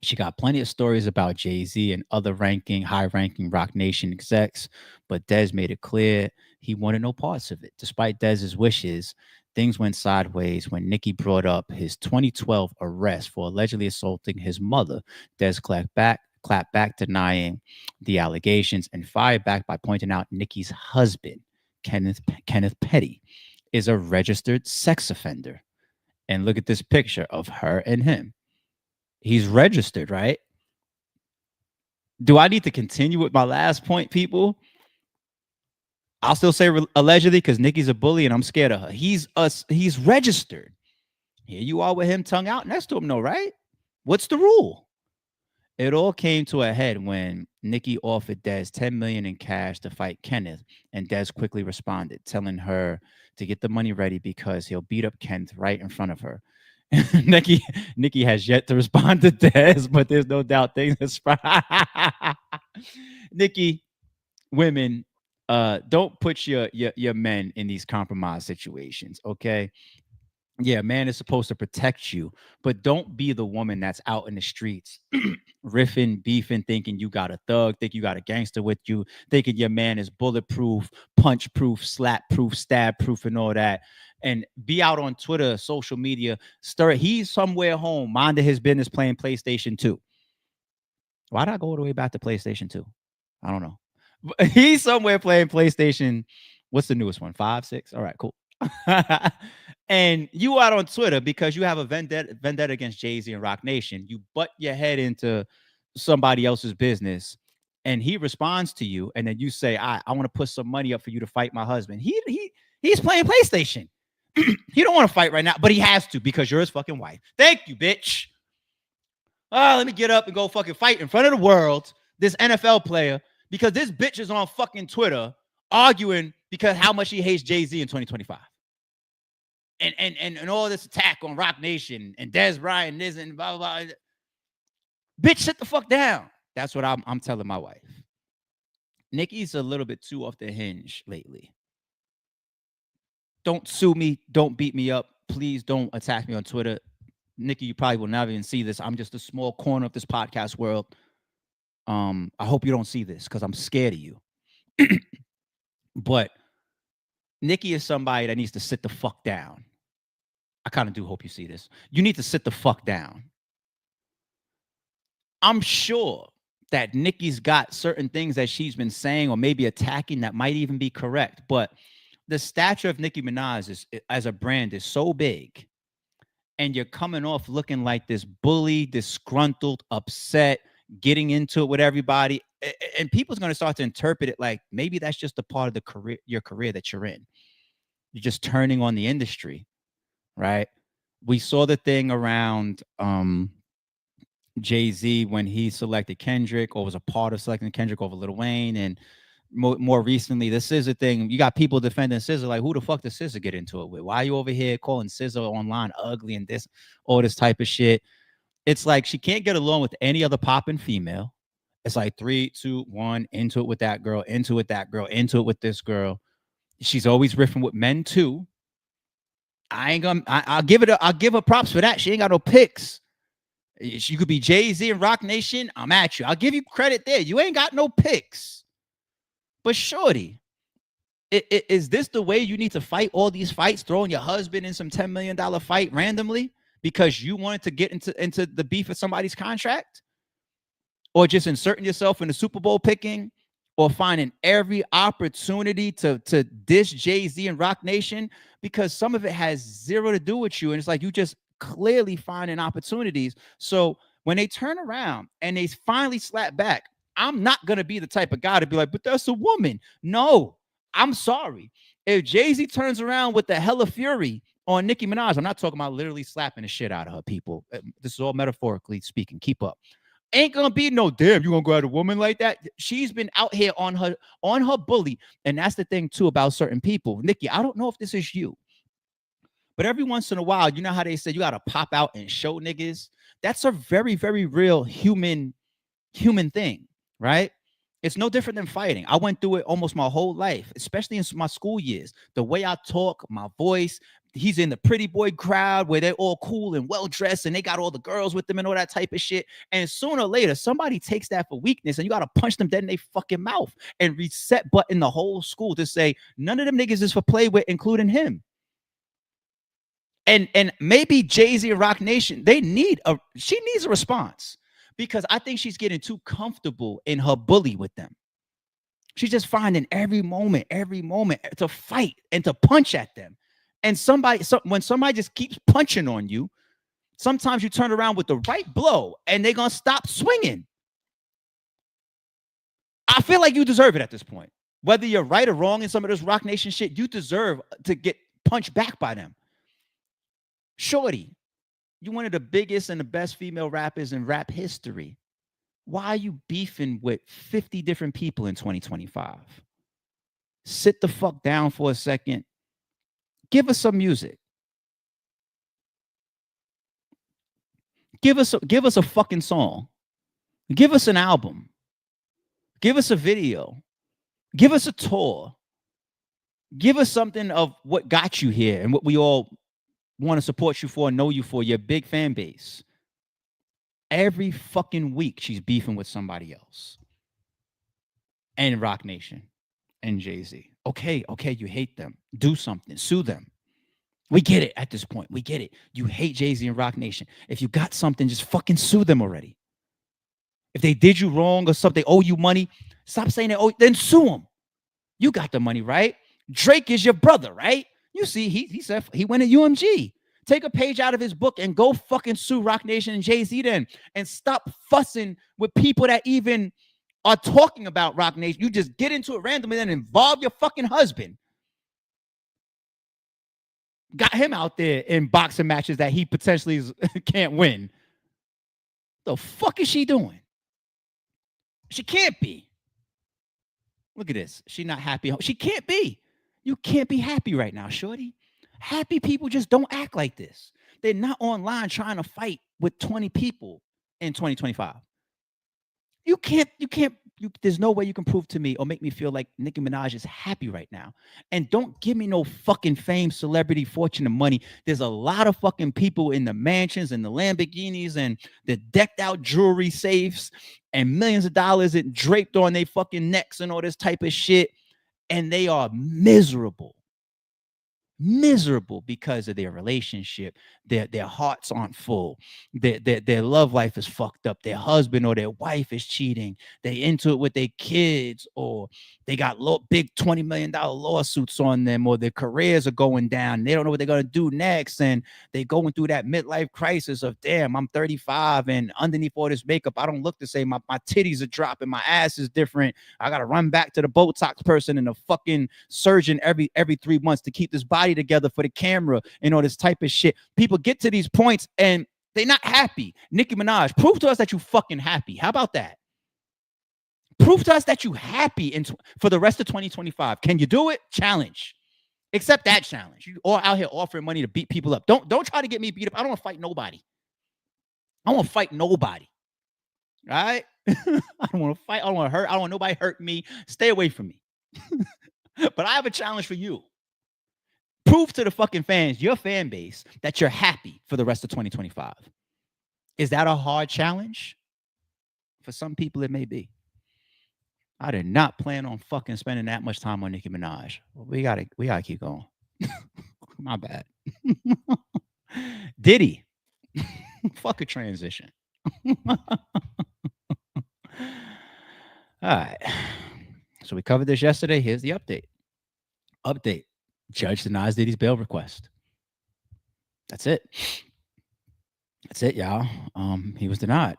she got plenty of stories about Jay-Z and other high-ranking Roc Nation execs, but Dez made it clear he wanted no parts of it. Despite Dez's wishes, things went sideways when Nicki brought up his 2012 arrest for allegedly assaulting his mother. Dez clapped back, denying the allegations, and fired back by pointing out Nicki's husband, Kenneth Petty, is a registered sex offender. And look at this picture of her and him. He's registered, right? Do I need to continue with my last point, people? I'll still say allegedly because Nicki's a bully and I'm scared of her. He's registered. Here you are with him tongue out next to him, no, right? What's the rule? It all came to a head when Nicki offered Dez $10 million in cash to fight Kenneth, and Dez quickly responded, telling her to get the money ready because he'll beat up Kenneth right in front of her. Nikki has yet to respond to Dez, but there's no doubt things are Nikki, women, don't put your men in these compromised situations, okay? Yeah, man is supposed to protect you, but don't be the woman that's out in the streets riffing, beefing, thinking you got a thug, think you got a gangster with you, thinking your man is bulletproof, punch proof, slap proof, stab proof, and all that. And be out on Twitter, social media, he's somewhere home, minding his business, playing PlayStation 2. Why did I go all the way back to PlayStation 2? I don't know. But he's somewhere playing PlayStation. What's the newest one? 5, 6? All right, cool. And you out on Twitter because you have a vendetta against Jay-Z and Roc Nation. You butt your head into somebody else's business, and he responds to you, and then you say, I want to put some money up for you to fight my husband. He's playing PlayStation. He don't want to fight right now, but he has to because you're his fucking wife. Thank you, bitch. Let me get up and go fucking fight in front of the world, this NFL player, because this bitch is on fucking Twitter arguing because how much he hates Jay-Z in 2025. And all this attack on Roc Nation and Des Bryant this and blah, blah, blah. Bitch, sit the fuck down. That's what I'm telling my wife. Nicki's a little bit too off the hinge lately. Don't sue me. Don't beat me up. Please don't attack me on Twitter. Nikki, you probably will never even see this. I'm just a small corner of this podcast world. I hope you don't see this because I'm scared of you. But Nikki is somebody that needs to sit the fuck down. I kind of do hope you see this. You need to sit the fuck down. I'm sure that Nikki's got certain things that she's been saying or maybe attacking that might even be correct. But the stature of Nicki Minaj as a brand is so big. And you're coming off looking like this bully, disgruntled, upset, getting into it with everybody. And people's going to start to interpret it like maybe that's just a part of the your career that you're in. You're just turning on the industry, right? We saw the thing around Jay-Z when he selected Kendrick or was a part of selecting Kendrick over Lil Wayne. And more recently, the scissor thing. You got people defending scissor. Like, who the fuck does scissor get into it with? Why are you over here calling scissor online ugly and this, all this type of shit? It's like she can't get along with any other popping female. It's like 3, 2, 1, into it with that girl, into it with that girl, into it with this girl. She's always riffing with men too. I'll give her props for that. She ain't got no picks. She could be Jay-Z and Rock Nation. I'm at you. I'll give you credit there. You ain't got no picks. But shorty, is this the way you need to fight all these fights? Throwing your husband in some $10 million fight randomly because you wanted to get into the beef of somebody's contract? Or just inserting yourself in the Super Bowl picking? Or finding every opportunity to diss Jay-Z and Rock Nation? Because some of it has zero to do with you. And it's like you just clearly finding opportunities. So when they turn around and they finally slap back, I'm not going to be the type of guy to be like, but that's a woman. No, I'm sorry. If Jay-Z turns around with the hella fury on Nicki Minaj, I'm not talking about literally slapping the shit out of her, people. This is all metaphorically speaking. Keep up. Ain't gonna be no damn, you gonna go at a woman like that. She's been out here on her bully. And that's the thing too about certain people. Nikki, I don't know if this is you, but every once in a while, you know how they say you gotta pop out and show niggas? That's a very, very real human thing, right? It's no different than fighting. I went through it almost my whole life, especially in my school years. The way I talk, my voice. He's in the pretty boy crowd where they're all cool and well-dressed and they got all the girls with them and all that type of shit. And sooner or later, somebody takes that for weakness and you got to punch them dead in their fucking mouth and reset button the whole school to say, none of them niggas is for play with, including him. And maybe Jay-Z and Rock Nation, she needs a response because I think she's getting too comfortable in her bully with them. She's just finding every moment to fight and to punch at them. And when somebody just keeps punching on you, sometimes you turn around with the right blow and they're going to stop swinging. I feel like you deserve it at this point. Whether you're right or wrong in some of this Rock Nation shit, you deserve to get punched back by them. Shorty, you're one of the biggest and the best female rappers in rap history. Why are you beefing with 50 different people in 2025? Sit the fuck down for a second. Give us some music. Give us a fucking song. Give us an album. Give us a video. Give us a tour. Give us something of what got you here and what we all want to support you for and know you for, your big fan base. Every fucking week, she's beefing with somebody else. And Rock Nation and Jay-Z. Okay, you hate them. Do something. Sue them. We get it at this point. We get it. You hate Jay-Z and Rock Nation. If you got something, just fucking sue them already. If they did you wrong or something, they owe you money, stop saying that. Oh, then sue them. You got the money, right? Drake is your brother, right? You see, he said he went at UMG. Take a page out of his book and go fucking sue Rock Nation and Jay-Z then. And stop fussing with people that even are talking about Rock Nation. You just get into it randomly and involve your fucking husband. Got him out there in boxing matches that he potentially can't win. The fuck is she doing? She can't be. Look at this. She not happy. She can't be. You can't be happy right now, shorty. Happy people just don't act like this. They're not online trying to fight with 20 people in 2025. There's no way you can prove to me or make me feel like Nicki Minaj is happy right now. And don't give me no fucking fame, celebrity, fortune, and money. There's a lot of fucking people in the mansions and the Lamborghinis and the decked out jewelry safes and millions of dollars draped on their fucking necks and all this type of shit. And they are miserable because of their relationship. Their hearts aren't full. Their love life is fucked up. Their husband or their wife is cheating. They into it with their kids, or they got big $20 million lawsuits on them, or their careers are going down. They don't know what they're going to do next. And they going through that midlife crisis of, damn, I'm 35 and underneath all this makeup, I don't look the same. My titties are dropping. My ass is different. I got to run back to the Botox person and the fucking surgeon every 3 months to keep this body together for the camera and all this type of shit. People get to these points and they're not happy. Nicki Minaj, prove to us that you fucking happy. How about that? Prove to us that you happy for the rest of 2025. Can you do it? Challenge. Accept that challenge. You all out here offering money to beat people up. Don't try to get me beat up. I don't want to fight nobody. I don't want to fight nobody. All right? I don't want to fight. I don't want to hurt. I don't want nobody hurt me. Stay away from me. But I have a challenge for you. Prove to the fucking fans, your fan base, that you're happy for the rest of 2025. Is that a hard challenge? For some people, it may be. I did not plan on fucking spending that much time on Nicki Minaj. We gotta keep going. My bad. Diddy. Fuck a transition. All right. So we covered this yesterday. Here's the update. Judge denies Diddy's bail request. That's it. That's it, y'all. He was denied.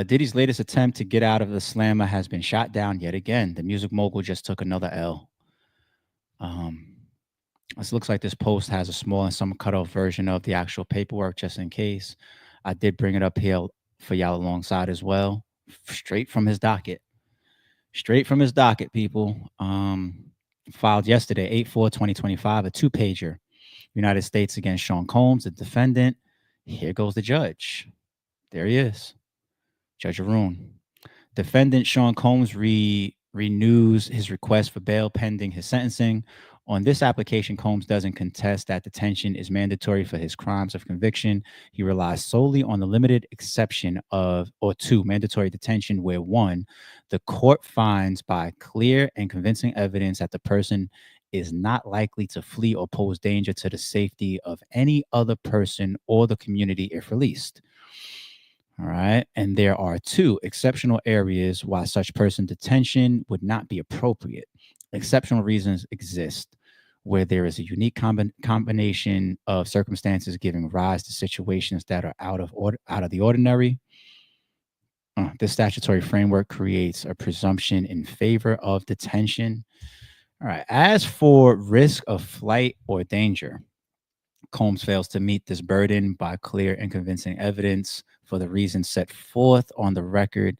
Diddy's latest attempt to get out of the slammer has been shot down yet again. The music mogul just took another L. This looks like this post has a small and some cut off version of the actual paperwork, just in case. I did bring it up here for y'all alongside as well. Straight from his docket. People. Filed yesterday, 8/4/2025, a 2-pager. United States against Sean Combs, the defendant. Here goes the judge. There he is. Judge Arun. Defendant Sean Combs renews his request for bail pending his sentencing. On this application, Combs doesn't contest that detention is mandatory for his crimes of conviction. He relies solely on the limited exception to mandatory detention where 1, the court finds by clear and convincing evidence that the person is not likely to flee or pose danger to the safety of any other person or the community if released. All right. And there are 2 exceptional areas why such person detention would not be appropriate. Exceptional reasons exist where there is a unique combination of circumstances giving rise to situations that are out of the ordinary. This statutory framework creates a presumption in favor of detention. All right. As for risk of flight or danger, Combs fails to meet this burden by clear and convincing evidence for the reasons set forth on the record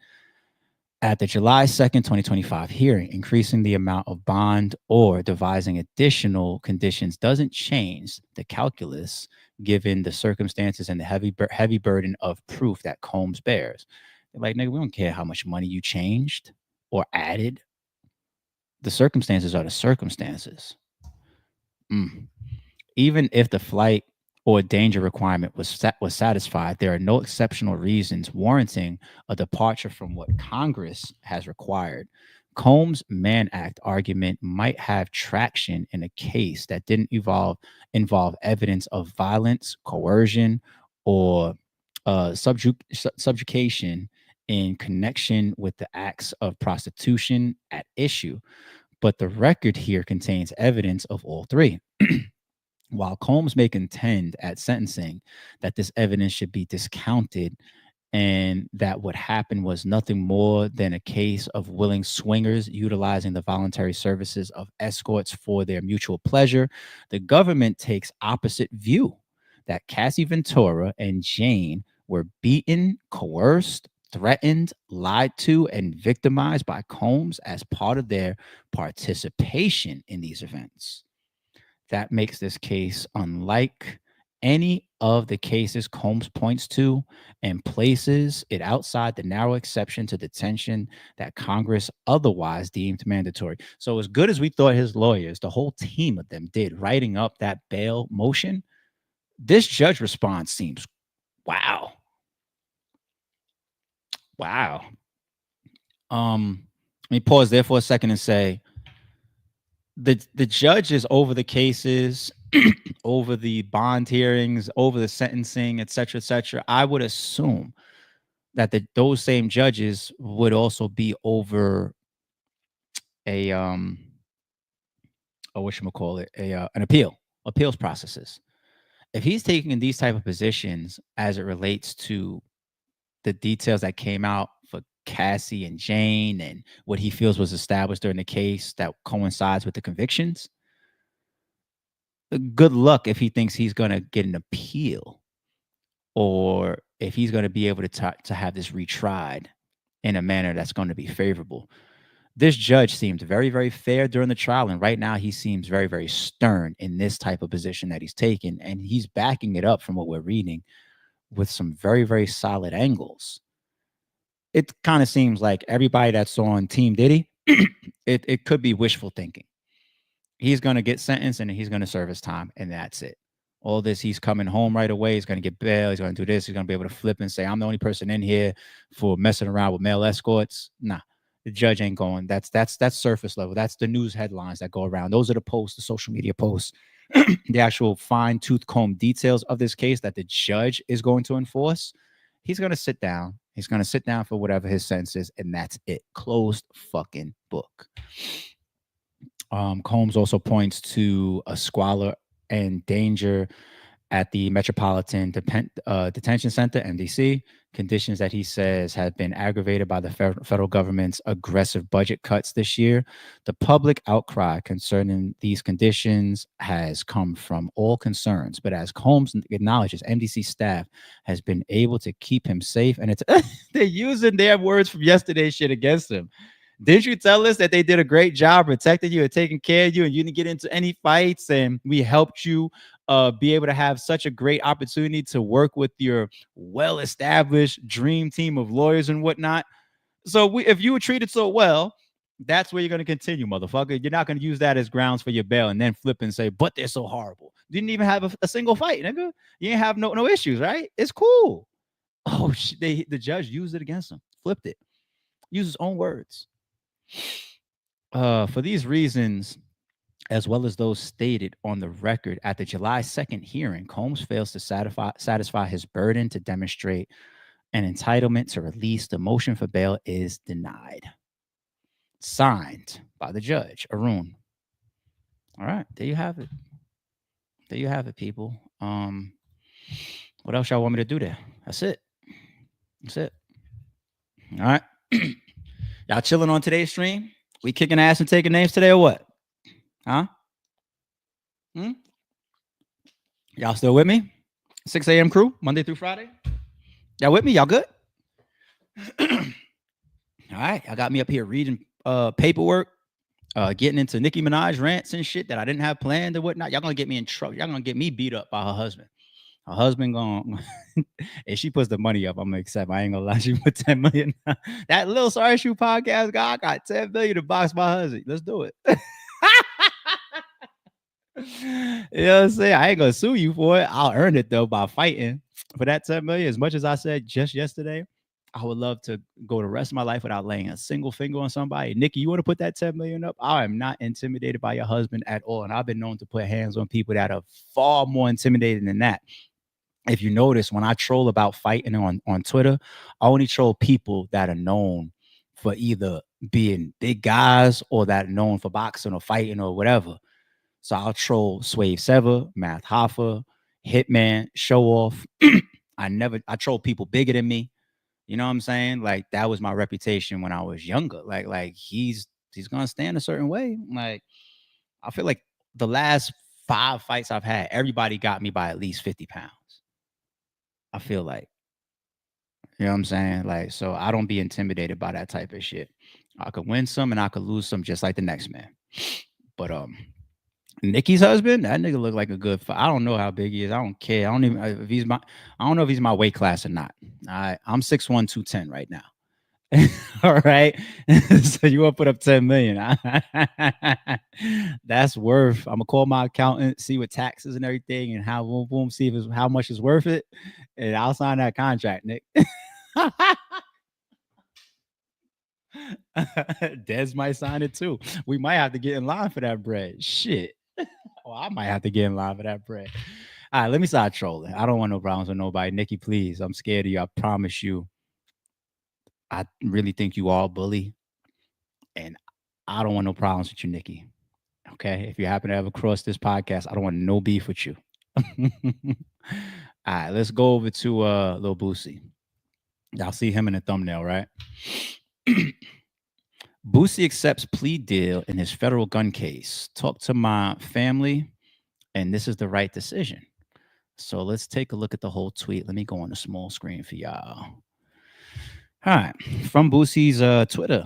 at the July 2nd, 2025 hearing. Increasing the amount of bond or devising additional conditions doesn't change the calculus given the circumstances and the heavy burden of proof that Combs bears. They're like, nigga, we don't care how much money you changed or added. The circumstances are the circumstances. Even if the flight or danger requirement was satisfied, there are no exceptional reasons warranting a departure from what Congress has required. Combs' Mann Act argument might have traction in a case that didn't involve evidence of violence, coercion, or subjugation in connection with the acts of prostitution at issue. But the record here contains evidence of all 3. While Combs may contend at sentencing that this evidence should be discounted and that what happened was nothing more than a case of willing swingers utilizing the voluntary services of escorts for their mutual pleasure, the government takes opposite view that Cassie Ventura and Jane were beaten, coerced, threatened, lied to, and victimized by Combs as part of their participation in these events. That makes this case unlike any of the cases Combs points to and places it outside the narrow exception to detention that Congress otherwise deemed mandatory. So as good as we thought his lawyers, the whole team of them did, writing up that bail motion, this judge response seems wow. Let me pause there for a second and say, the judge is over the cases, over the bond hearings, over the sentencing, et cetera, I would assume that those same judges would also be over an appeals processes. If he's taking these type of positions as it relates to the details that came out for Cassie and Jane and what he feels was established during the case that coincides with the convictions, good luck if he thinks he's going to get an appeal or if he's going to be able to have this retried in a manner that's going to be favorable. This judge seemed very, very fair during the trial, and right now he seems very, very stern in this type of position that he's taken, and he's backing it up from what we're reading with some very, very solid angles. It kind of seems like everybody that's on Team Diddy, it could be wishful thinking. He's going to get sentenced and he's going to serve his time, and that's it. All this, he's coming home right away. He's going to get bail. He's going to do this. He's going to be able to flip and say, I'm the only person in here for messing around with male escorts. Nah, the judge ain't going. That's surface level. That's the news headlines that go around. Those are the posts, the social media posts, the actual fine tooth comb details of this case that the judge is going to enforce. He's going to sit down. He's going to sit down for whatever his sentence is, and that's it. Closed fucking book. Combs also points to a squalor and danger at the Metropolitan Detention Center, MDC, conditions that he says have been aggravated by the federal government's aggressive budget cuts this year. The public outcry concerning these conditions has come from all concerns, but as Combs acknowledges, MDC staff has been able to keep him safe, and it's they're using their words from yesterday's shit against him. Didn't you tell us that they did a great job protecting you and taking care of you, and you didn't get into any fights, and we helped you be able to have such a great opportunity to work with your well-established dream team of lawyers and whatnot? So if you were treated so well, that's where you're going to continue, motherfucker. You're not going to use that as grounds for your bail and then flip and say, but they're so horrible. Didn't even have a single fight, nigga. You ain't have no issues, right? It's cool. Oh, the judge used it against him, flipped it, used his own words. For these reasons, as well as those stated on the record at the July 2nd hearing, Combs fails to satisfy his burden to demonstrate an entitlement to release. The motion for bail is denied. Signed by the judge, Arun. All right, there you have it. There you have it, people. What else y'all want me to do there? That's it. That's it. All right. Y'all chilling on today's stream? We kicking ass and taking names today or what? Huh? Y'all still with me? 6 a.m. crew, Monday through Friday? Y'all with me? Y'all good? All right. Y'all got me up here reading paperwork, getting into Nicki Minaj rants and shit that I didn't have planned or whatnot. Y'all gonna get me in trouble. Y'all gonna get me beat up by her husband. Her husband gonna if she puts the money up, I'm gonna accept. I ain't gonna lie, she put 10 million. That little Sorry Shoe podcast guy got 10 million to box my husband. Let's do it. You know what I'm saying? I ain't gonna sue you for it. I'll earn it though by fighting for that 10 million. As much as I said just yesterday, I would love to go the rest of my life without laying a single finger on somebody. Nikki, you want to put that 10 million up? I am not intimidated by your husband at all. And I've been known to put hands on people that are far more intimidated than that. If you notice, when I troll about fighting on Twitter, I only troll people that are known for either being big guys or that are known for boxing or fighting or whatever. So I'll troll Swave Sever, Math Hoffa, Hitman, Show Off. I troll people bigger than me. You know what I'm saying? Like, that was my reputation when I was younger. Like he's gonna stand a certain way. Like, I feel like the last 5 fights I've had, everybody got me by at least 50 pounds. I feel like, you know what I'm saying? Like, so I don't be intimidated by that type of shit. I could win some and I could lose some just like the next man. But Nikki's husband, that nigga look like a good fight. I don't know how big he is. I don't care. I don't know if he's my weight class or not. I'm 6'1", 210 right now. All right. So you want to put up 10 million. That's worth. I'm gonna call my accountant, see what taxes and everything, and how boom, see if how much is worth it. And I'll sign that contract, Nick. Des might sign it too. We might have to get in line for that bread. Shit. Well, I might have to get in line for that bread. All right, let me start trolling. I don't want no problems with nobody. Nikki, please. I'm scared of you. I promise you. I really think you all bully. And I don't want no problems with you, Nikki. Okay? If you happen to ever cross this podcast, I don't want no beef with you. All right, let's go over to Lil Boosie. Y'all see him in the thumbnail, right? Boosie accepts plea deal in his federal gun case. Talk to my family, and this is the right decision. So let's take a look at the whole tweet. Let me go on the small screen for y'all. All right. From Boosie's Twitter.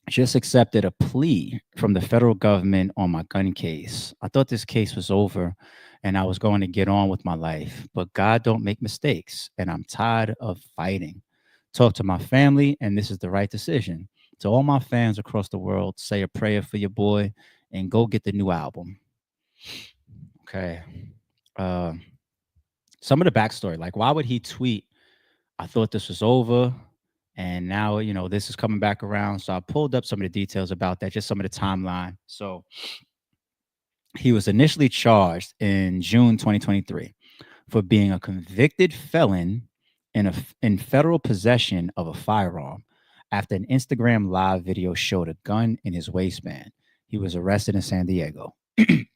Just accepted a plea from the federal government on my gun case. I thought this case was over and I was going to get on with my life, but God don't make mistakes and I'm tired of fighting. Talk to my family and this is the right decision. To all my fans across the world, say a prayer for your boy and go get the new album. Okay. Uh, some of the backstory, like why would he tweet, I thought this was over and now, this is coming back around. So I pulled up some of the details about that, just some of the timeline. So he was initially charged in June 2023 for being a convicted felon in federal possession of a firearm after an Instagram live video showed a gun in his waistband. He was arrested in San Diego. The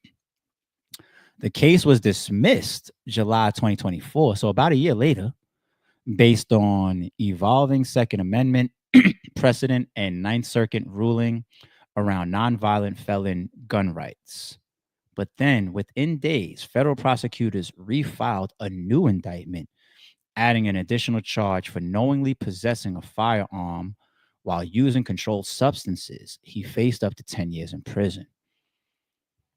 case was dismissed July 2024, so about a year later, based on evolving Second Amendment precedent and Ninth Circuit ruling around nonviolent felon gun rights. But then, within days, federal prosecutors refiled a new indictment, adding an additional charge for knowingly possessing a firearm while using controlled substances. He faced up to 10 years in prison.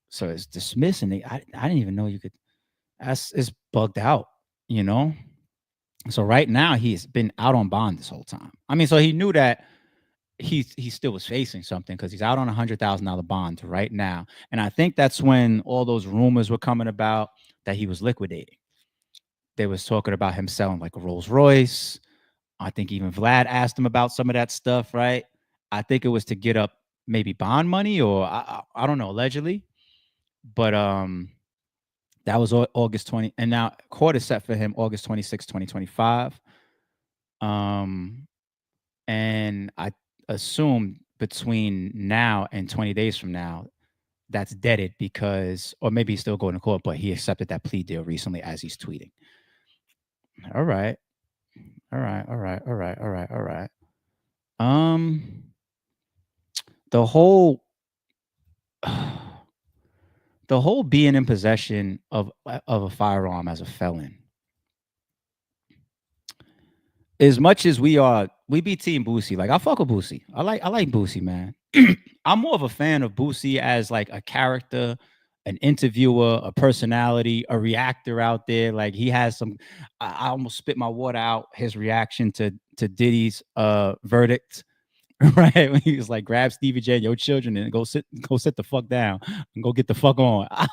So it's dismissed, and I didn't even know you could. It's bugged out, you know. So right now he's been out on bond this whole time. I mean, so he knew that he still was facing something because he's out on $100,000 bond right now, and I think that's when all those rumors were coming about that he was liquidating. They was talking about him selling like a Rolls Royce. I think even Vlad asked him about some of that stuff, right? I think it was to get up maybe bond money or I don't know, allegedly. But that was August 20, and now court is set for him August 26, 2025. And I assume between now and 20 days from now, that's deaded because, or maybe he's still going to court, but he accepted that plea deal recently as he's tweeting. All right. All right. All right. All right. All right. All right. The whole being in possession of a firearm as a felon, as much as we be team Boosie. Like I fuck with Boosie. I like Boosie, man. I'm more of a fan of Boosie as like a character, an interviewer, a personality, a reactor out there. Like he has some. I almost spit my water out his reaction to Diddy's verdict. Right when he was like, grab Stevie J and your children and go sit the fuck down and go get the fuck on. I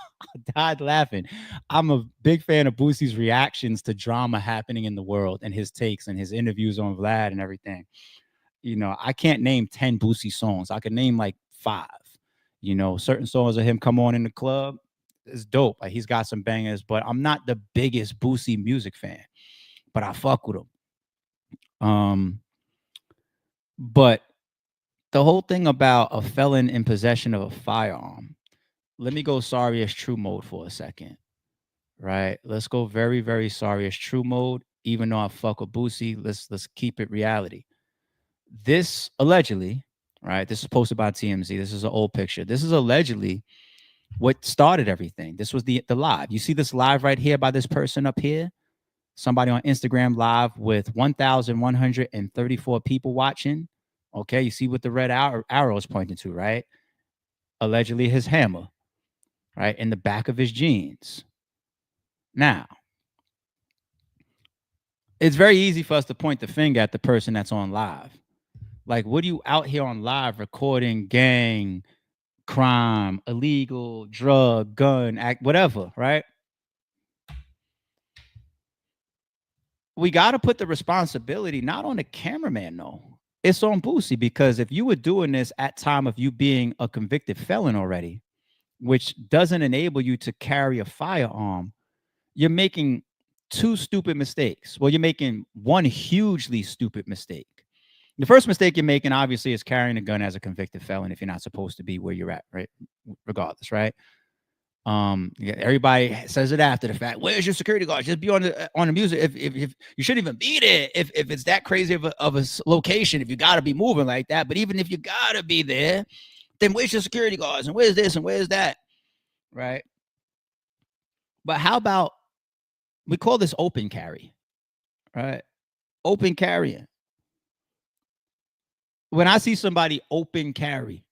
died laughing. I'm a big fan of Boosie's reactions to drama happening in the world and his takes and his interviews on Vlad and everything. I can't name 10 Boosie songs. I can name like 5. Certain songs of him come on in the club. It's dope. Like he's got some bangers, but I'm not the biggest Boosie music fan. But I fuck with him. But the whole thing about a felon in possession of a firearm. Let me go sorry as true mode for a second. Right? Let's go very, very sorry as true mode. Even though I fuck with Boosie, let's keep it reality. This allegedly, right? This is posted by TMZ. This is an old picture. This is allegedly what started everything. This was the live. You see this live right here by this person up here? Somebody on Instagram live with 1,134 people watching. Okay, you see what the red arrow is pointing to, right? Allegedly his hammer, right? In the back of his jeans. Now, it's very easy for us to point the finger at the person that's on live. Like, what are you out here on live recording gang, crime, illegal, drug, gun, act, whatever, right? We got to put the responsibility not on the cameraman, no. It's on Boosie, because if you were doing this at time of you being a convicted felon already, which doesn't enable you to carry a firearm, you're making 2 stupid mistakes. Well, you're making one hugely stupid mistake. The first mistake you're making, obviously, is carrying a gun as a convicted felon if you're not supposed to be where you're at, right? Regardless, right? Everybody says it after the fact. Where's your security guard? Just be on the music. If you shouldn't even be there if it's that crazy of a location, if you got to be moving like that. But even if you got to be there, then where's your security guards and where's this and where's that, right? But how about we call this open carry, right? Open carrying. when I see somebody open carry,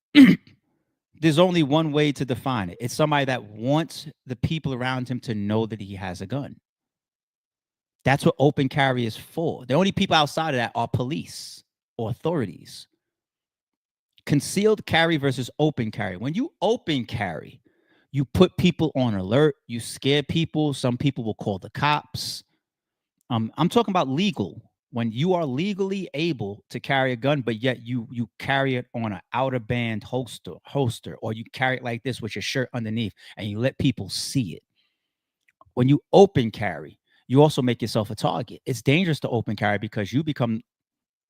there's only one way to define it. It's somebody that wants the people around him to know that he has a gun. That's what open carry is for. The only people outside of that are police or authorities. Concealed carry versus open carry. When you open carry, you put people on alert. You scare people. Some people will call the cops. I'm talking about legal. When you are legally able to carry a gun, but yet you carry it on an outer band holster, or you carry it like this with your shirt underneath, and you let people see it. When you open carry, you also make yourself a target. It's dangerous to open carry because you become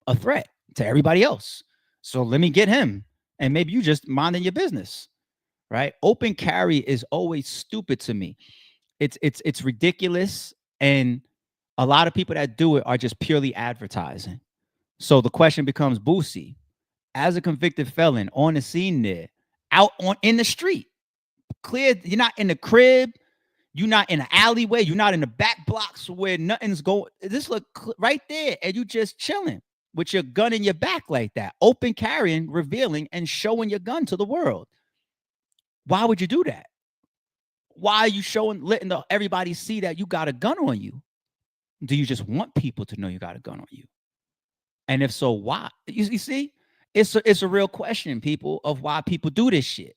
a threat to everybody else. So let me get him, and maybe you just minding your business, right? Open carry is always stupid to me. It's ridiculous, and a lot of people that do it are just purely advertising. So the question becomes, Boosie, as a convicted felon on the scene there, out in the street, clear, you're not in the crib, you're not in the alleyway, you're not in the back blocks where nothing's going. This look right there, and you just chilling with your gun in your back like that, open carrying, revealing, and showing your gun to the world. Why would you do that? Why are you letting everybody see that you got a gun on you? Do you just want people to know you got a gun on you? And if so, why? You see, it's a real question, people, of why people do this shit.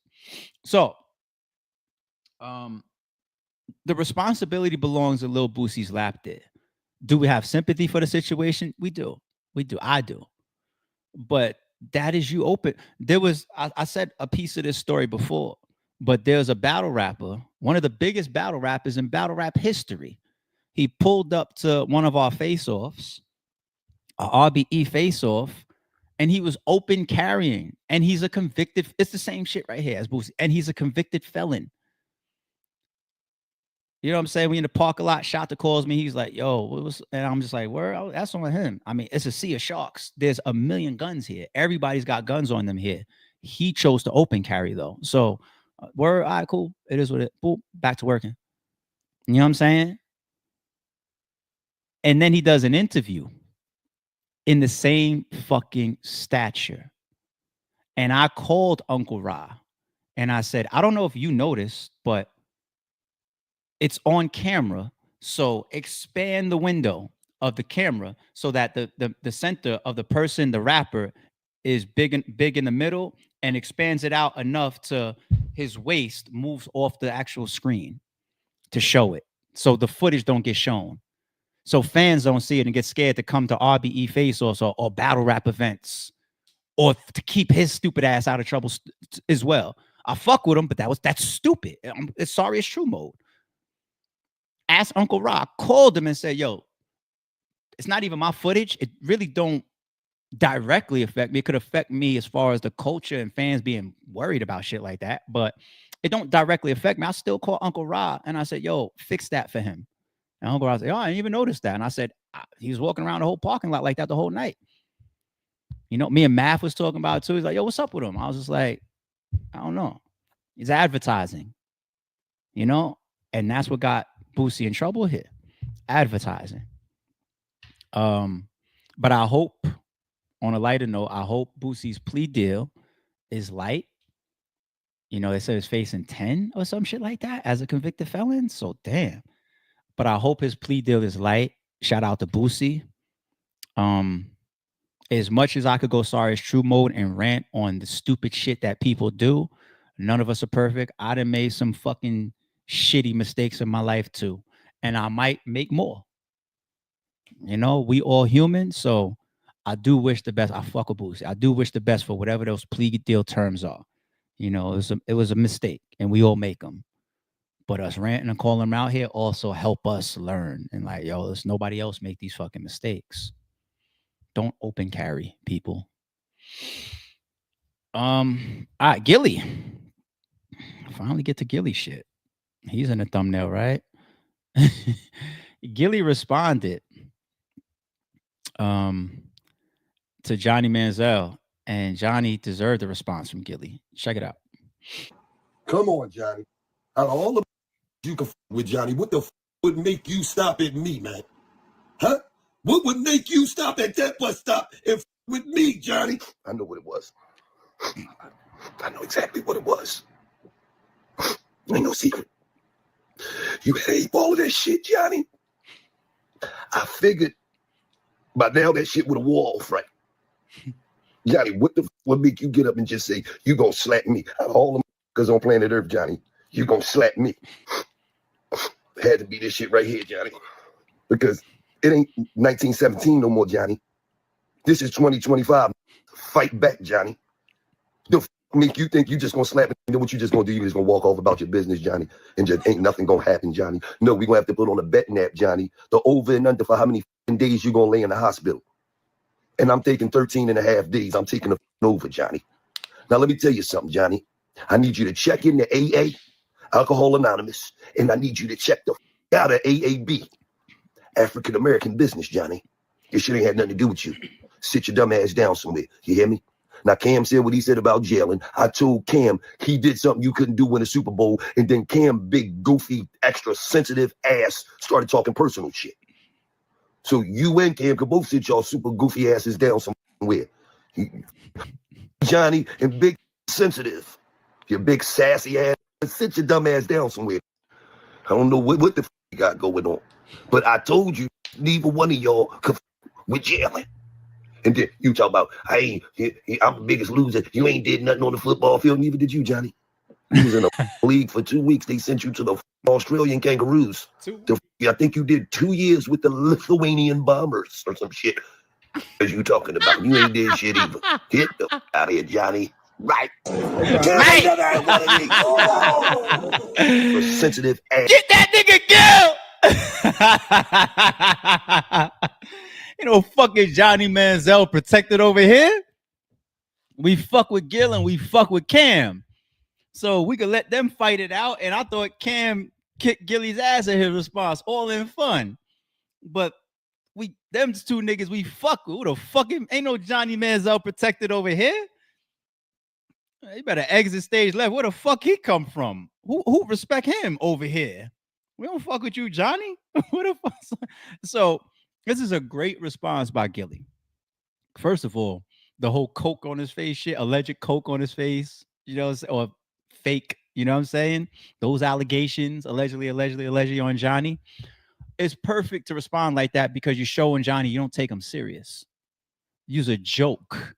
So, the responsibility belongs in Lil Boosie's lap there. Do we have sympathy for the situation? We do. I do. But that is you open. There was, I said a piece of this story before, but there's a battle rapper, one of the biggest battle rappers in battle rap history. He pulled up to one of our face-offs, a RBE face-off, and he was open carrying. And he's a convicted, it's the same shit right here as Boosie. And he's a convicted felon. You know what I'm saying? We in the parking lot, Shota calls me. He's like, yo, what was, and I'm just like, where? Oh, that's on him. I mean, it's a sea of sharks. There's a million guns here. Everybody's got guns on them here. He chose to open carry though. So word, all right, cool. It is what it, boop, back to working. You know what I'm saying? And then he does an interview in the same fucking stature. And I called Uncle Ra and I said, I don't know if you noticed, but it's on camera. So expand the window of the camera so that the center of the person, the rapper, is big in the middle, and expands it out enough to his waist moves off the actual screen to show it. So the footage don't get shown. So fans don't see it and get scared to come to RBE face-offs or battle rap events, or to keep his stupid ass out of trouble as well. I fuck with him, but that's stupid. It's sorry, it's true mode. Ask Uncle Rock, called him and said, yo, it's not even my footage. It really don't directly affect me. It could affect me as far as the culture and fans being worried about shit like that, but it don't directly affect me. I still call Uncle Rob and I said, yo, fix that for him. And Uncle Rob said, oh, I didn't even notice that. And I said, he was walking around the whole parking lot like that the whole night. You know, me and Math was talking about it too. He's like, yo, what's up with him? I was just like, I don't know. He's advertising, you know? And that's what got Boosie in trouble here. Advertising. But I hope, on a lighter note, I hope Boosie's plea deal is light. You know, they said he's facing 10 or some shit like that as a convicted felon. So damn. But I hope his plea deal is light. Shout out to Boosie. As much as I could go sorry, it's true mode and rant on the stupid shit that people do. None of us are perfect. I done made some fucking shitty mistakes in my life too. And I might make more. You know, we all human. So I do wish the best. I fuck with Boosie. I do wish the best for whatever those plea deal terms are. You know, it was a mistake, and we all make them. But us ranting and calling them out here also help us learn. And like, yo, there's nobody else make these fucking mistakes. Don't open carry, people. All right, Gillie. Finally get to Gillie shit. He's in the thumbnail, right? Gillie responded to Johnny Manziel, and Johnny deserved a response from Gillie. Check it out. Come on, Johnny. Out of all the you can with Johnny, what the would make you stop at me, man? Huh? What would make you stop at that bus stop and with me, Johnny. I know what it was. I know exactly what it was. Ain't no secret. You had to all of that shit, Johnny. I figured by now that shit would have wore off, right? Johnny, what the would make you get up and just say, you gonna slap me? Out of all the motherfuckers on planet Earth, Johnny, you gonna slap me? Had to be this shit right here, Johnny. Because it ain't 1917 no more, Johnny. This is 2025. Fight back, Johnny. The make you think you just gonna slap me? You know what you just gonna do? You just gonna walk off about your business, Johnny, and just ain't nothing gonna happen, Johnny. No, we gonna have to put on a bet nap, Johnny. The over and under for how many days you gonna lay in the hospital. And I'm taking 13 and a half days. I'm taking over, Johnny. Now, let me tell you something, Johnny. I need you to check in the AA, Alcohol Anonymous, and I need you to check the out of AAB, African American Business, Johnny. This shit ain't had nothing to do with you. Sit your dumb ass down somewhere. You hear me? Now, Cam said what he said about jailing. I told Cam he did something you couldn't do in a Super Bowl, and then Cam, big, goofy, extra sensitive ass, started talking personal shit. So you and Cam could both sit y'all super goofy asses down somewhere. Johnny and big sensitive, your big sassy ass, sit your dumb ass down somewhere. I don't know what the you got going on, but I told you neither one of y'all could with jailing. And then you talk about I'm the biggest loser. You ain't did nothing on the football field. Neither did you, Johnny. You was in a league for 2 weeks. They sent you to the Australian Kangaroos. I think you did 2 years with the Lithuanian Bombers or some shit. As you talking about, you ain't did shit either. Get the fuck out of here, Johnny. Right. Right. For sensitive ass. Get that nigga Gil. You know, fucking Johnny Manziel protected over here. We fuck with Gil and we fuck with Cam. So we could let them fight it out. And I thought Cam kicked Gillie's ass at his response, all in fun. But them two niggas we fuck with. Who the fuck ain't no Johnny Manziel protected over here? You better exit stage left. Where the fuck he come from? Who respect him over here? We don't fuck with you, Johnny. What the fuck? So this is a great response by Gillie. First of all, the whole coke on his face shit, alleged coke on his face, you know, or fake, you know what I'm saying? Those allegations, allegedly on Johnny. It's perfect to respond like that because you're showing Johnny you don't take him serious. Use a joke.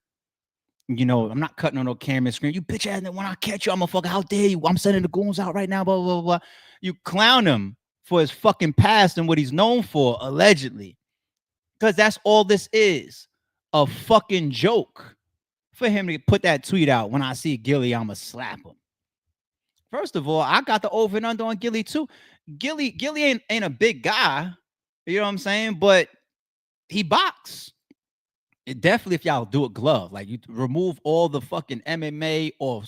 You know, I'm not cutting on no camera screen. You bitch ass, when I catch you, I'm gonna fuck, how dare you? I'm sending the goons out right now, blah, blah, blah. You clown him for his fucking past and what he's known for, allegedly. Because that's all this is. A fucking joke. For him to put that tweet out, when I see Gillie, I'ma slap him. First of all, I got the over and under on Gillie too. Gillie ain't a big guy, you know what I'm saying? But he box. It definitely, if y'all do it glove, like you remove all the fucking MMA or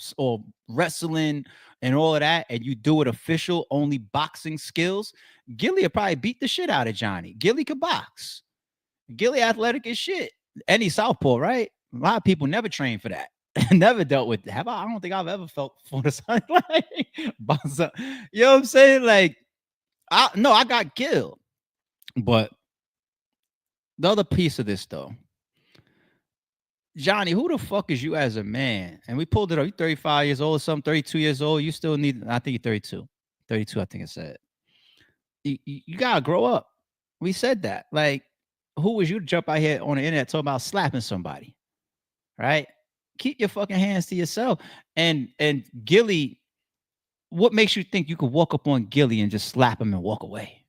wrestling and all of that, and you do it official, only boxing skills, Gillie will probably beat the shit out of Johnny. Gillie could box. Gillie athletic as shit. Any southpaw, right? A lot of people never train for that. Never dealt with. I don't think I've ever felt for the sun. Like, you know what I'm saying? Like, I got Gil. But the other piece of this, though, Johnny, who the fuck is you as a man? And we pulled it up. You're 35 years old or something, 32 years old. You still need, I think you're 32. 32, I think it said. You got to grow up. We said that. Like, who was you to jump out here on the internet talking about slapping somebody? Right? Keep your fucking hands to yourself. And Gillie, what makes you think you could walk up on Gillie and just slap him and walk away?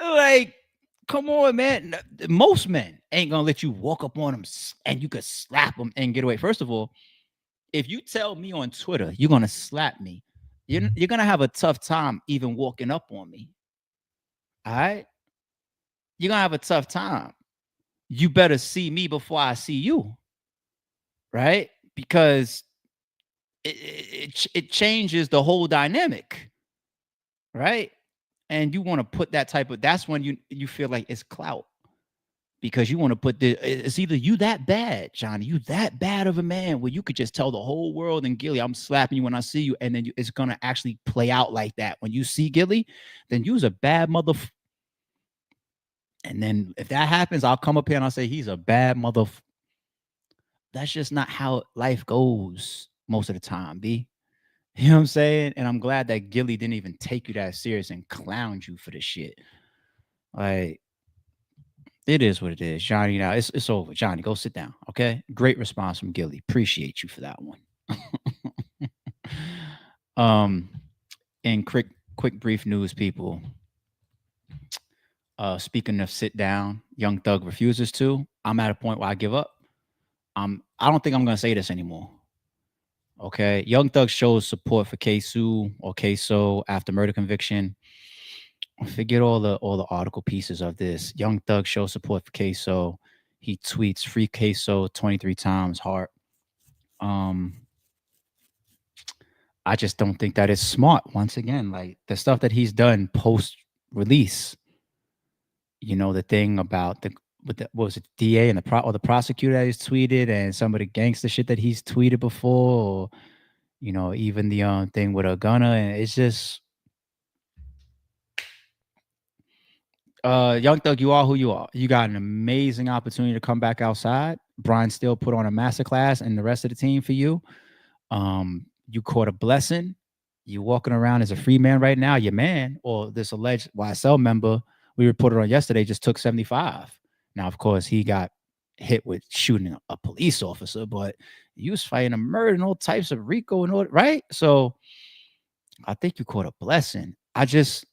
Like, come on, man. Most men ain't gonna let you walk up on them and you could slap them and get away. First of all, if you tell me on Twitter you're gonna slap me, you're gonna have a tough time even walking up on me. All right? You're gonna have a tough time. You better see me before I see you, right? Because it changes the whole dynamic, right? And you want to put that type of, that's when you feel like it's clout, because you want to put it's either you that bad, Johnny, you that bad of a man where you could just tell the whole world and Gillie, I'm slapping you when I see you, and then it's gonna actually play out like that. When you see Gillie, then you's a bad motherfucker. And then if that happens, I'll come up here and I'll say he's a bad mother. That's just not how life goes most of the time, B. You know what I'm saying? And I'm glad that Gillie didn't even take you that serious and clowned you for the shit. Like, it is what it is, Johnny. Now it's over. Johnny, go sit down. Okay. Great response from Gillie. Appreciate you for that one. In quick brief news, people. Speaking of sit down, Young Thug refuses to. I'm at a point where I give up. I don't think I'm gonna say this anymore. Okay. Young Thug shows support for Ksoo after murder conviction. Forget all the article pieces of this. Young Thug shows support for Ksoo. He tweets free Ksoo 23 times heart. I just don't think that is smart. Once again, like the stuff that he's done post release, you know, the thing about what was it, DA and the prosecutor that he's tweeted, and some of the gangster shit that he's tweeted before, or you know, even the thing with a gunner, and it's just Young Thug, you are who you are. You got an amazing opportunity to come back outside. Brian Steele put on a masterclass and the rest of the team for you. You caught a blessing. You walking around as a free man right now. Your man, or this alleged YSL member we reported on yesterday, just took 75. Now, of course, he got hit with shooting a police officer, but you was fighting a murder and all types of RICO and all, right? So I think you caught a blessing. I just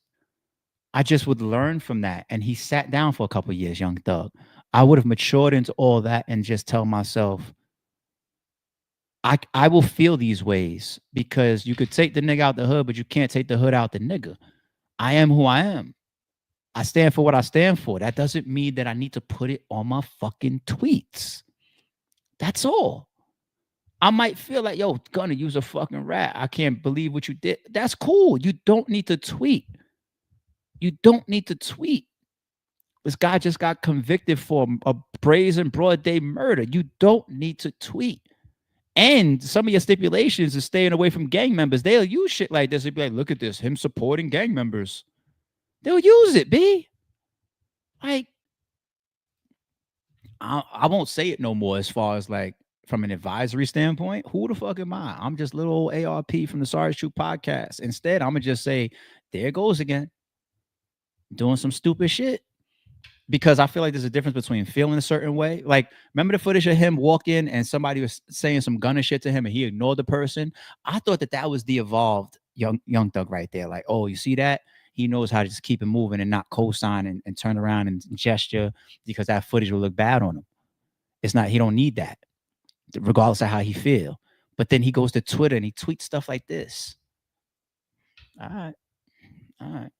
would learn from that. And he sat down for a couple of years, Young Thug. I would have matured into all that and just tell myself, I will feel these ways, because you could take the nigga out the hood, but you can't take the hood out the nigga. I am who I am. I stand for what I stand for. That doesn't mean that I need to put it on my fucking tweets. That's all. I might feel like, yo, gonna use a fucking rat. I can't believe what you did. That's cool. You don't need to tweet. You don't need to tweet. This guy just got convicted for a brazen broad day murder. You don't need to tweet. And some of your stipulations is staying away from gang members. They'll use shit like this. They'll be like, look at this, him supporting gang members. They'll use it, B. Like, I won't say it no more as far as like from an advisory standpoint. Who the fuck am I? I'm just little old ARP from the Sorry Shoot podcast. Instead, I'm going to just say, there it goes again. Doing some stupid shit. Because I feel like there's a difference between feeling a certain way. Like, remember the footage of him walking and somebody was saying some gunner shit to him and he ignored the person? I thought that was the evolved young Thug right there. Like, oh, you see that? He knows how to just keep it moving and not co-sign and turn around and gesture, because that footage will look bad on him. It's not, he don't need that, regardless of how he feel. But then he goes to Twitter and he tweets stuff like this. All right.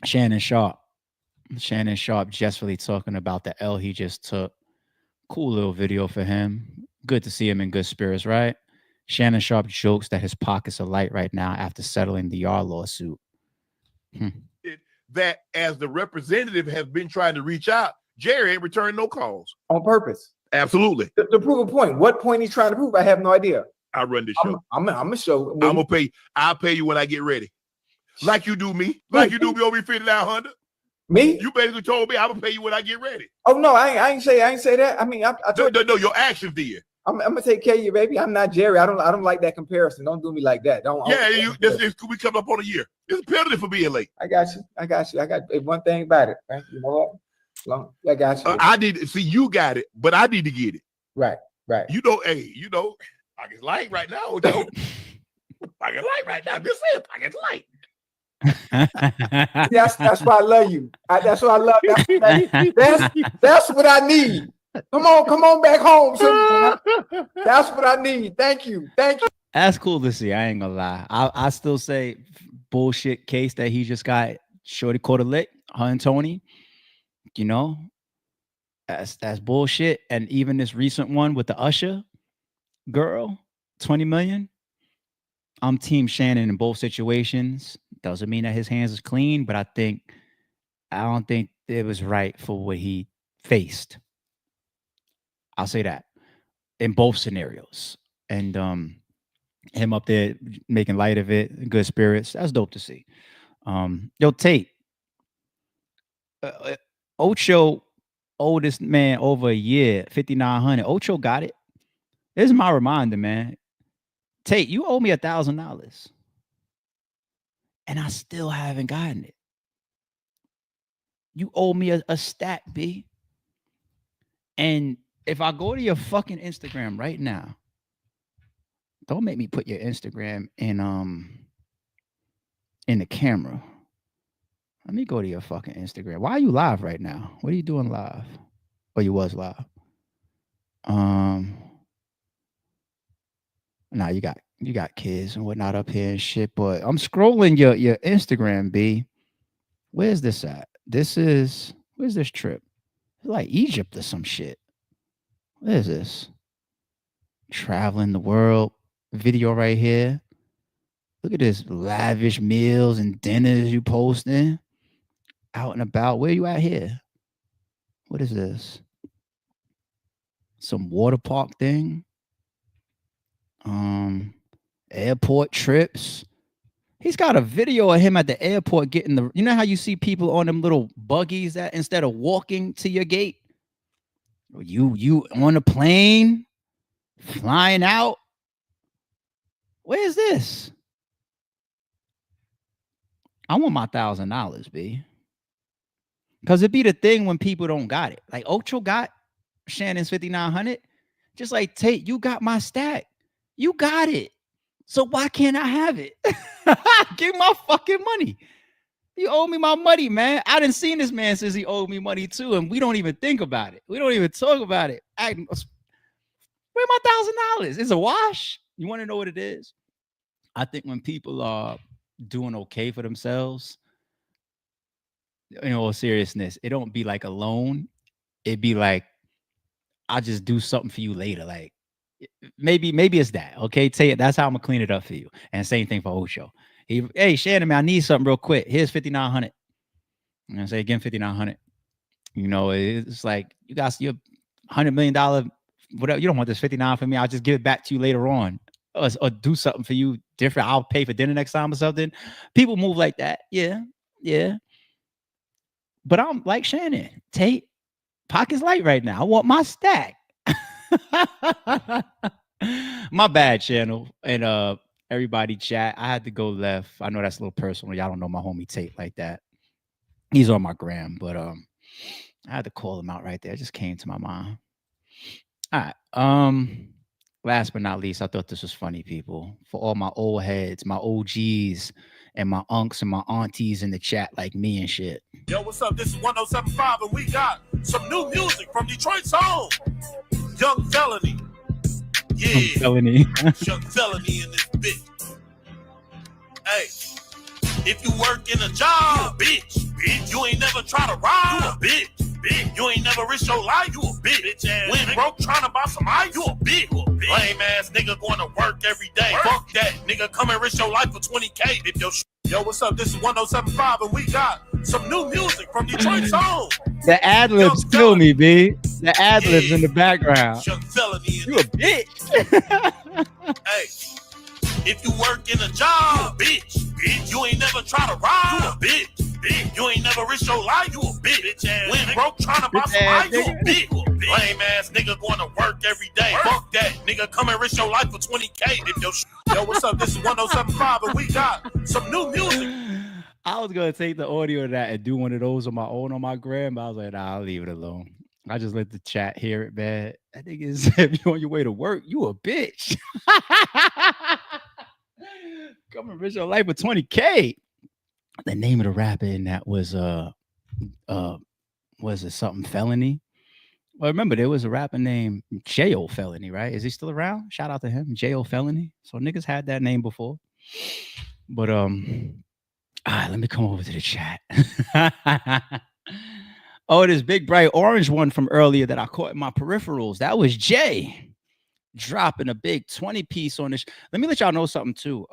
Shannon Sharpe justly talking about the L he just took. Cool little video for him. Good to see him in good spirits, right? Shannon Sharpe jokes that his pockets are light right now after settling the Yard lawsuit. That as the representative has been trying to reach out, Jerry ain't returned no calls. On purpose. Absolutely. To prove a point. What point he's trying to prove, I have no idea. I run this show. I'm gonna show. I'm gonna pay. I'll pay you when I get ready. Like you do me. Like you do me over 5900. Me? You basically told me I'm gonna pay you when I get ready. Oh no, I ain't say that. I mean, I told no, your actions did. I'm gonna take care of you, baby. I'm not Jerry. I don't like that comparison. Don't do me like that. We come up on a year. It's a penalty for being late. I got you. I got one thing about it. Right? You know what? I got you. I need see you got it, but I need to get it. Right. You know, I get light right now. Though. I get light right now. Just say I get light. That's why I love you. That's what I love. That's what I need. Come on back home. That's what I need. Thank you. That's cool to see. I ain't gonna lie. I still say bullshit case that he just got shorty caught a lick, her and Tony. You know, that's bullshit. And even this recent one with the Usher girl, 20 million. I'm team Shannon in both situations. Doesn't mean that his hands is clean, but I don't think it was right for what he faced. I'll say that in both scenarios. And him up there making light of it, good spirits. That's dope to see. Yo, Tate, Ocho oldest man over a year, 5,900. Ocho got it. This is my reminder, man. Tate, you owe me $1,000, and I still haven't gotten it. You owe me a stack, B. And if I go to your fucking Instagram right now, don't make me put your Instagram in the camera. Let me go to your fucking Instagram. Why are you live right now? What are you doing live? Or you was live? Nah, you got kids and whatnot up here and shit. But I'm scrolling your Instagram, B. Where's this at? Where's this trip? It's like Egypt or some shit. What is this? Traveling the world video right here. Look at this lavish meals and dinners you posting. Out and about. Where you at here? What is this? Some water park thing. Airport trips. He's got a video of him at the airport getting the. You know how you see people on them little buggies that instead of walking to your gate, you on a plane, flying out. Where is this? I want my $1,000, B. Because it be the thing when people don't got it. Like Ocho got Shannon's 5,900. Just like Tate, you got my stack. You got it. So why can't I have it? Give my fucking money. You owe me my money, man. I didn't see this man since he owed me money too, and we don't even think about it. We don't even talk about it. Where my $1,000? It's a wash. You want to know what it is? I think when people are doing okay for themselves, in all seriousness, it don't be like a loan. It'd be like, I'll just do something for you later. Like maybe it's that. Okay, Tate, that's how I'm gonna clean it up for you. And same thing for Ocho. Hey Shannon, man, I need something real quick. Here's 5,900. I'm gonna say again 5,900. You know, it's like you got your $100 million, whatever. You don't want this 59 for me. I'll just give it back to you later on, or do something for you different. I'll pay for dinner next time or something. People move like that. Yeah. But I'm like Shannon, Tate, pockets light right now. I want my stack. My bad, channel. And everybody chat. I had to go left. I know that's a little personal. Y'all don't know my homie Tate like that. He's on my gram, but I had to call him out right there. It just came to my mind. All right. Last but not least, I thought this was funny, people. For all my old heads, my OGs, and my unks and my aunties in the chat like me and shit. Yo, what's up? This is 1075, and we got some new music from Detroit's home. Young Felony. Yeah. Young Felony. Young Felony in this bitch. Hey. If you work in a job, bitch. You ain't never try to rob, bitch. You ain't never risk your life, you a bitch. When broke trying to buy some ice, you a bitch. Lame ass nigga going to work every day. Fuck that, nigga, come and risk your life for 20K. If your Yo, what's up? This is 1075, and we got some new music from Detroit's home. The ad-libs kill me, B. The ad-libs in the background. Young Felony. You a bitch. Hey, if you work in a job, bitch. You ain't never try to rob, bitch. You ain't never risk your life, you a bitch. When broke trying to buy some ice, you a bitch. Lame ass nigga going to work every day. Fuck that, nigga, come and risk your life for 20K. If your Yo, what's up? This is 1075, and we got some new music. I was gonna take the audio of that and do one of those on my own on my gram, but I was like, nah, I'll leave it alone. I just let the chat hear it, man. That nigga said, if you on your way to work, you a bitch. Come and risk your life for 20K. The name of the rapper in that was it something Felony? Well, remember there was a rapper named J.O. Felony, right? Is he still around? Shout out to him, J.O. Felony. So niggas had that name before. But all right, let me come over to the chat. Oh, this big bright orange one from earlier that I caught in my peripherals. That was Jay dropping a big 20 piece on this. Let me let y'all know something too.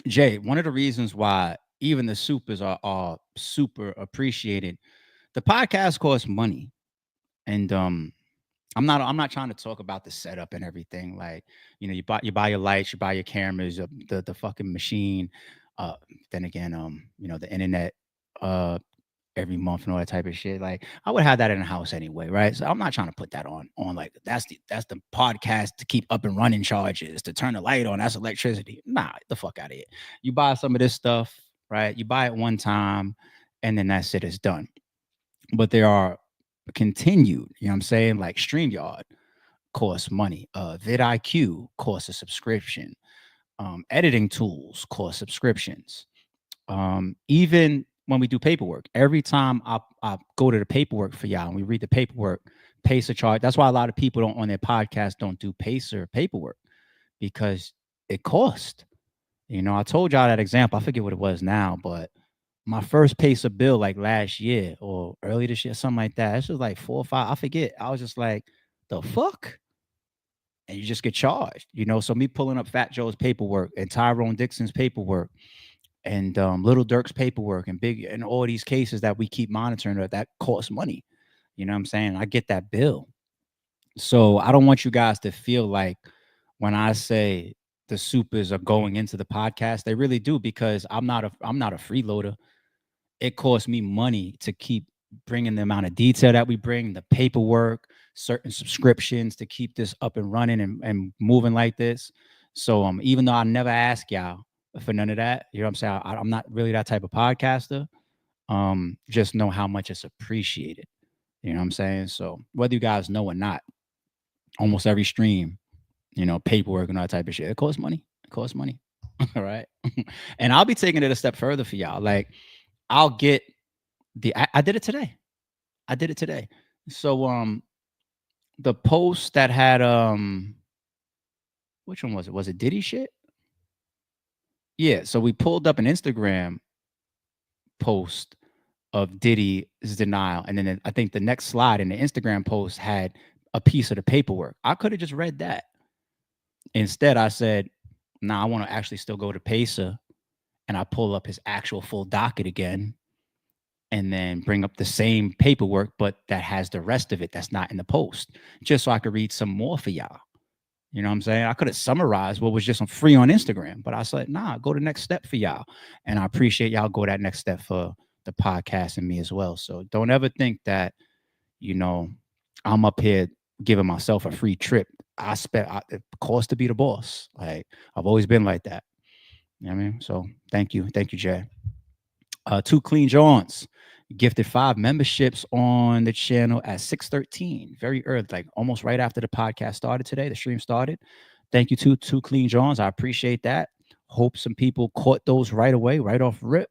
Jay, one of the reasons why even the supers are super appreciated. The podcast costs money, and I'm not trying to talk about the setup and everything. Like, you know, you buy your lights, you buy your cameras, the fucking machine. Then again, you know, the internet every month and all that type of shit. Like I would have that in the house anyway, right? So I'm not trying to put that on like that's the podcast to keep up and running charges, to turn the light on, that's electricity. Nah, get the fuck out of here. You buy some of this stuff, right? You buy it one time and then that shit is done. But there are continued, you know what I'm saying? Like StreamYard costs money. vidIQ costs a subscription. Editing tools cost subscriptions. Even when we do paperwork, every time I go to the paperwork for y'all and we read the paperwork, Pacer chart. That's why a lot of people don't on their podcast don't do Pacer paperwork because it costs. You know, I told y'all that example. I forget what it was now, but my first Pacer bill like last year or early this year, something like that. It's just like 4 or 5. I forget. I was just like, the fuck? And you just get charged, you know. So me pulling up Fat Joe's paperwork and Tyrone Dixon's paperwork and Little Dirk's paperwork and big and all these cases that we keep monitoring that costs money. You know what I'm saying? I get that bill. So I don't want you guys to feel like when I say the supers are going into the podcast, they really do, because I'm not a freeloader. It costs me money to keep bringing the amount of detail that we bring, the paperwork, certain subscriptions to keep this up and running and moving like this. So even though I never ask y'all for none of that, you know what I'm saying? I'm not really that type of podcaster. Just know how much it's appreciated. You know what I'm saying? So whether you guys know or not, almost every stream, you know, paperwork and all that type of shit, it costs money. It costs money. All right. And I'll be taking it a step further for y'all. Like I'll get I did it today. I did it today. So the post that had which one was it? Was it Diddy shit? Yeah. So we pulled up an Instagram post of Diddy's denial. And then I think the next slide in the Instagram post had a piece of the paperwork. I could have just read that. Instead, I said, nah, I want to actually still go to Pacer. And I pull up his actual full docket again and then bring up the same paperwork, but that has the rest of it that's not in the post, just so I could read some more for y'all. You know what I'm saying? I could have summarized what was just on free on Instagram, but I said, nah, go the next step for y'all. And I appreciate y'all go that next step for the podcast and me as well. So don't ever think that, you know, I'm up here giving myself a free trip. It costs to be the boss. Like I've always been like that. You know what I mean? So thank you. Thank you, Jay. 2 Clean Johns gifted 5 memberships on the channel at 6:13, very early, like almost right after the podcast started today. The stream started. Thank you to 2 Clean Johns. I appreciate that. Hope some people caught those right away, right off rip.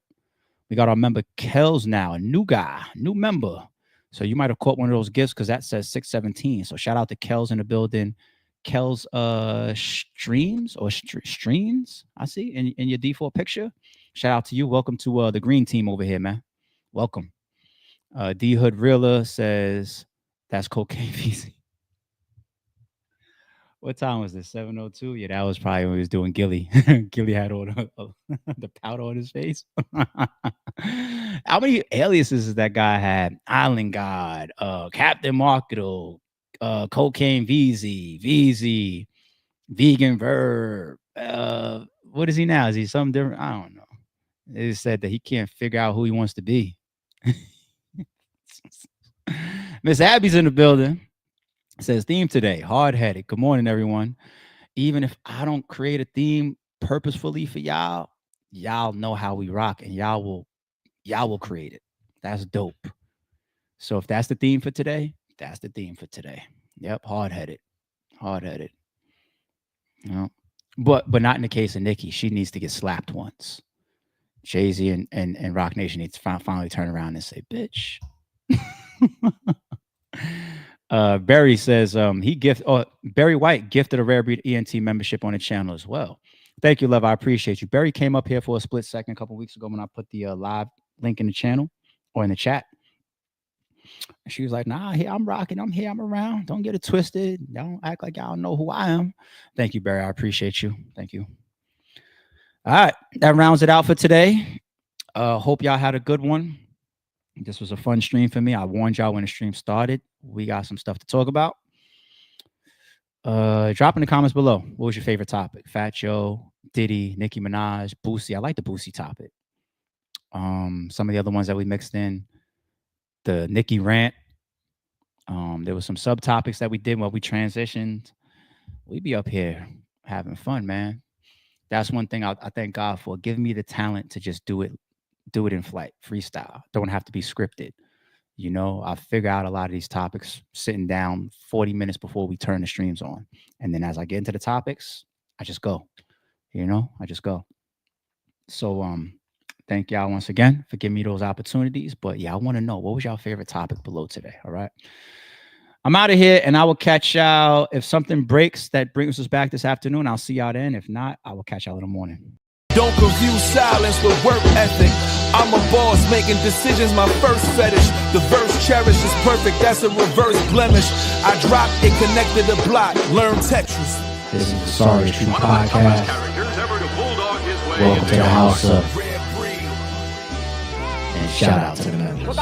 We got our member Kels now, a new guy, new member. So you might have caught one of those gifts because that says 617. So shout out to Kels in the building. Kels streams or streams, I see in your default picture. Shout out to you. Welcome to the green team over here, man. Welcome. D Hood Reeler says that's cocaine easy. What time was this? 7:02? Yeah, that was probably when he was doing Gillie. Gillie had all the powder on his face. How many aliases does that guy had? Island God, Captain Marketo, Cocaine VZ, Vegan Verb. What is he now? Is he something different? I don't know. They said that he can't figure out who he wants to be. Miss Abby's in the building. Says theme today, hard-headed. Good morning, everyone. Even if I don't create a theme purposefully for y'all, y'all know how we rock, and y'all will create it. That's dope. So if that's the theme for today, that's the theme for today. Yep, hard-headed. You know? But not in the case of Nikki. She needs to get slapped once. Jay-Z and Rock Nation needs to finally turn around and say, bitch. Barry says Barry White gifted a Rare Breed ENT membership on the channel as well. Thank you, love. I appreciate you. Barry came up here for a split second a couple weeks ago when I put the live link in the channel or in the chat. And she was like, nah, here I'm rocking. I'm here. I'm around. Don't get it twisted. Don't act like y'all know who I am. Thank you, Barry. I appreciate you. Thank you. All right. That rounds it out for today. Hope y'all had a good one. This was a fun stream for me. I warned y'all when the stream started. We got some stuff to talk about. Drop in the comments below. What was your favorite topic? Fat Joe, Diddy, Nicki Minaj, Boosie. I like the Boosie topic. Some of the other ones that we mixed in. the Nikki rant. There was some subtopics that we did while we transitioned. We be up here having fun, man. That's one thing I thank God for, giving me the talent to just do it in flight, freestyle. Don't have to be scripted. You know, I figure out a lot of these topics sitting down 40 minutes before we turn the streams on. And then as I get into the topics, I just go. You know, I just go. So thank y'all once again for giving me those opportunities. But yeah, I want to know, what was y'all favorite topic below today? All right. I'm out of here, and I will catch y'all. If something breaks that brings us back this afternoon, I'll see y'all then. If not, I will catch y'all in the morning. Don't confuse silence with work ethic. I'm a boss making decisions, my first fetish. The verse cherished is perfect, that's a reverse blemish. I dropped it, connected the block, learn Tetris. This is the Sorry Street Podcast. Welcome to the house of and shout out to the members.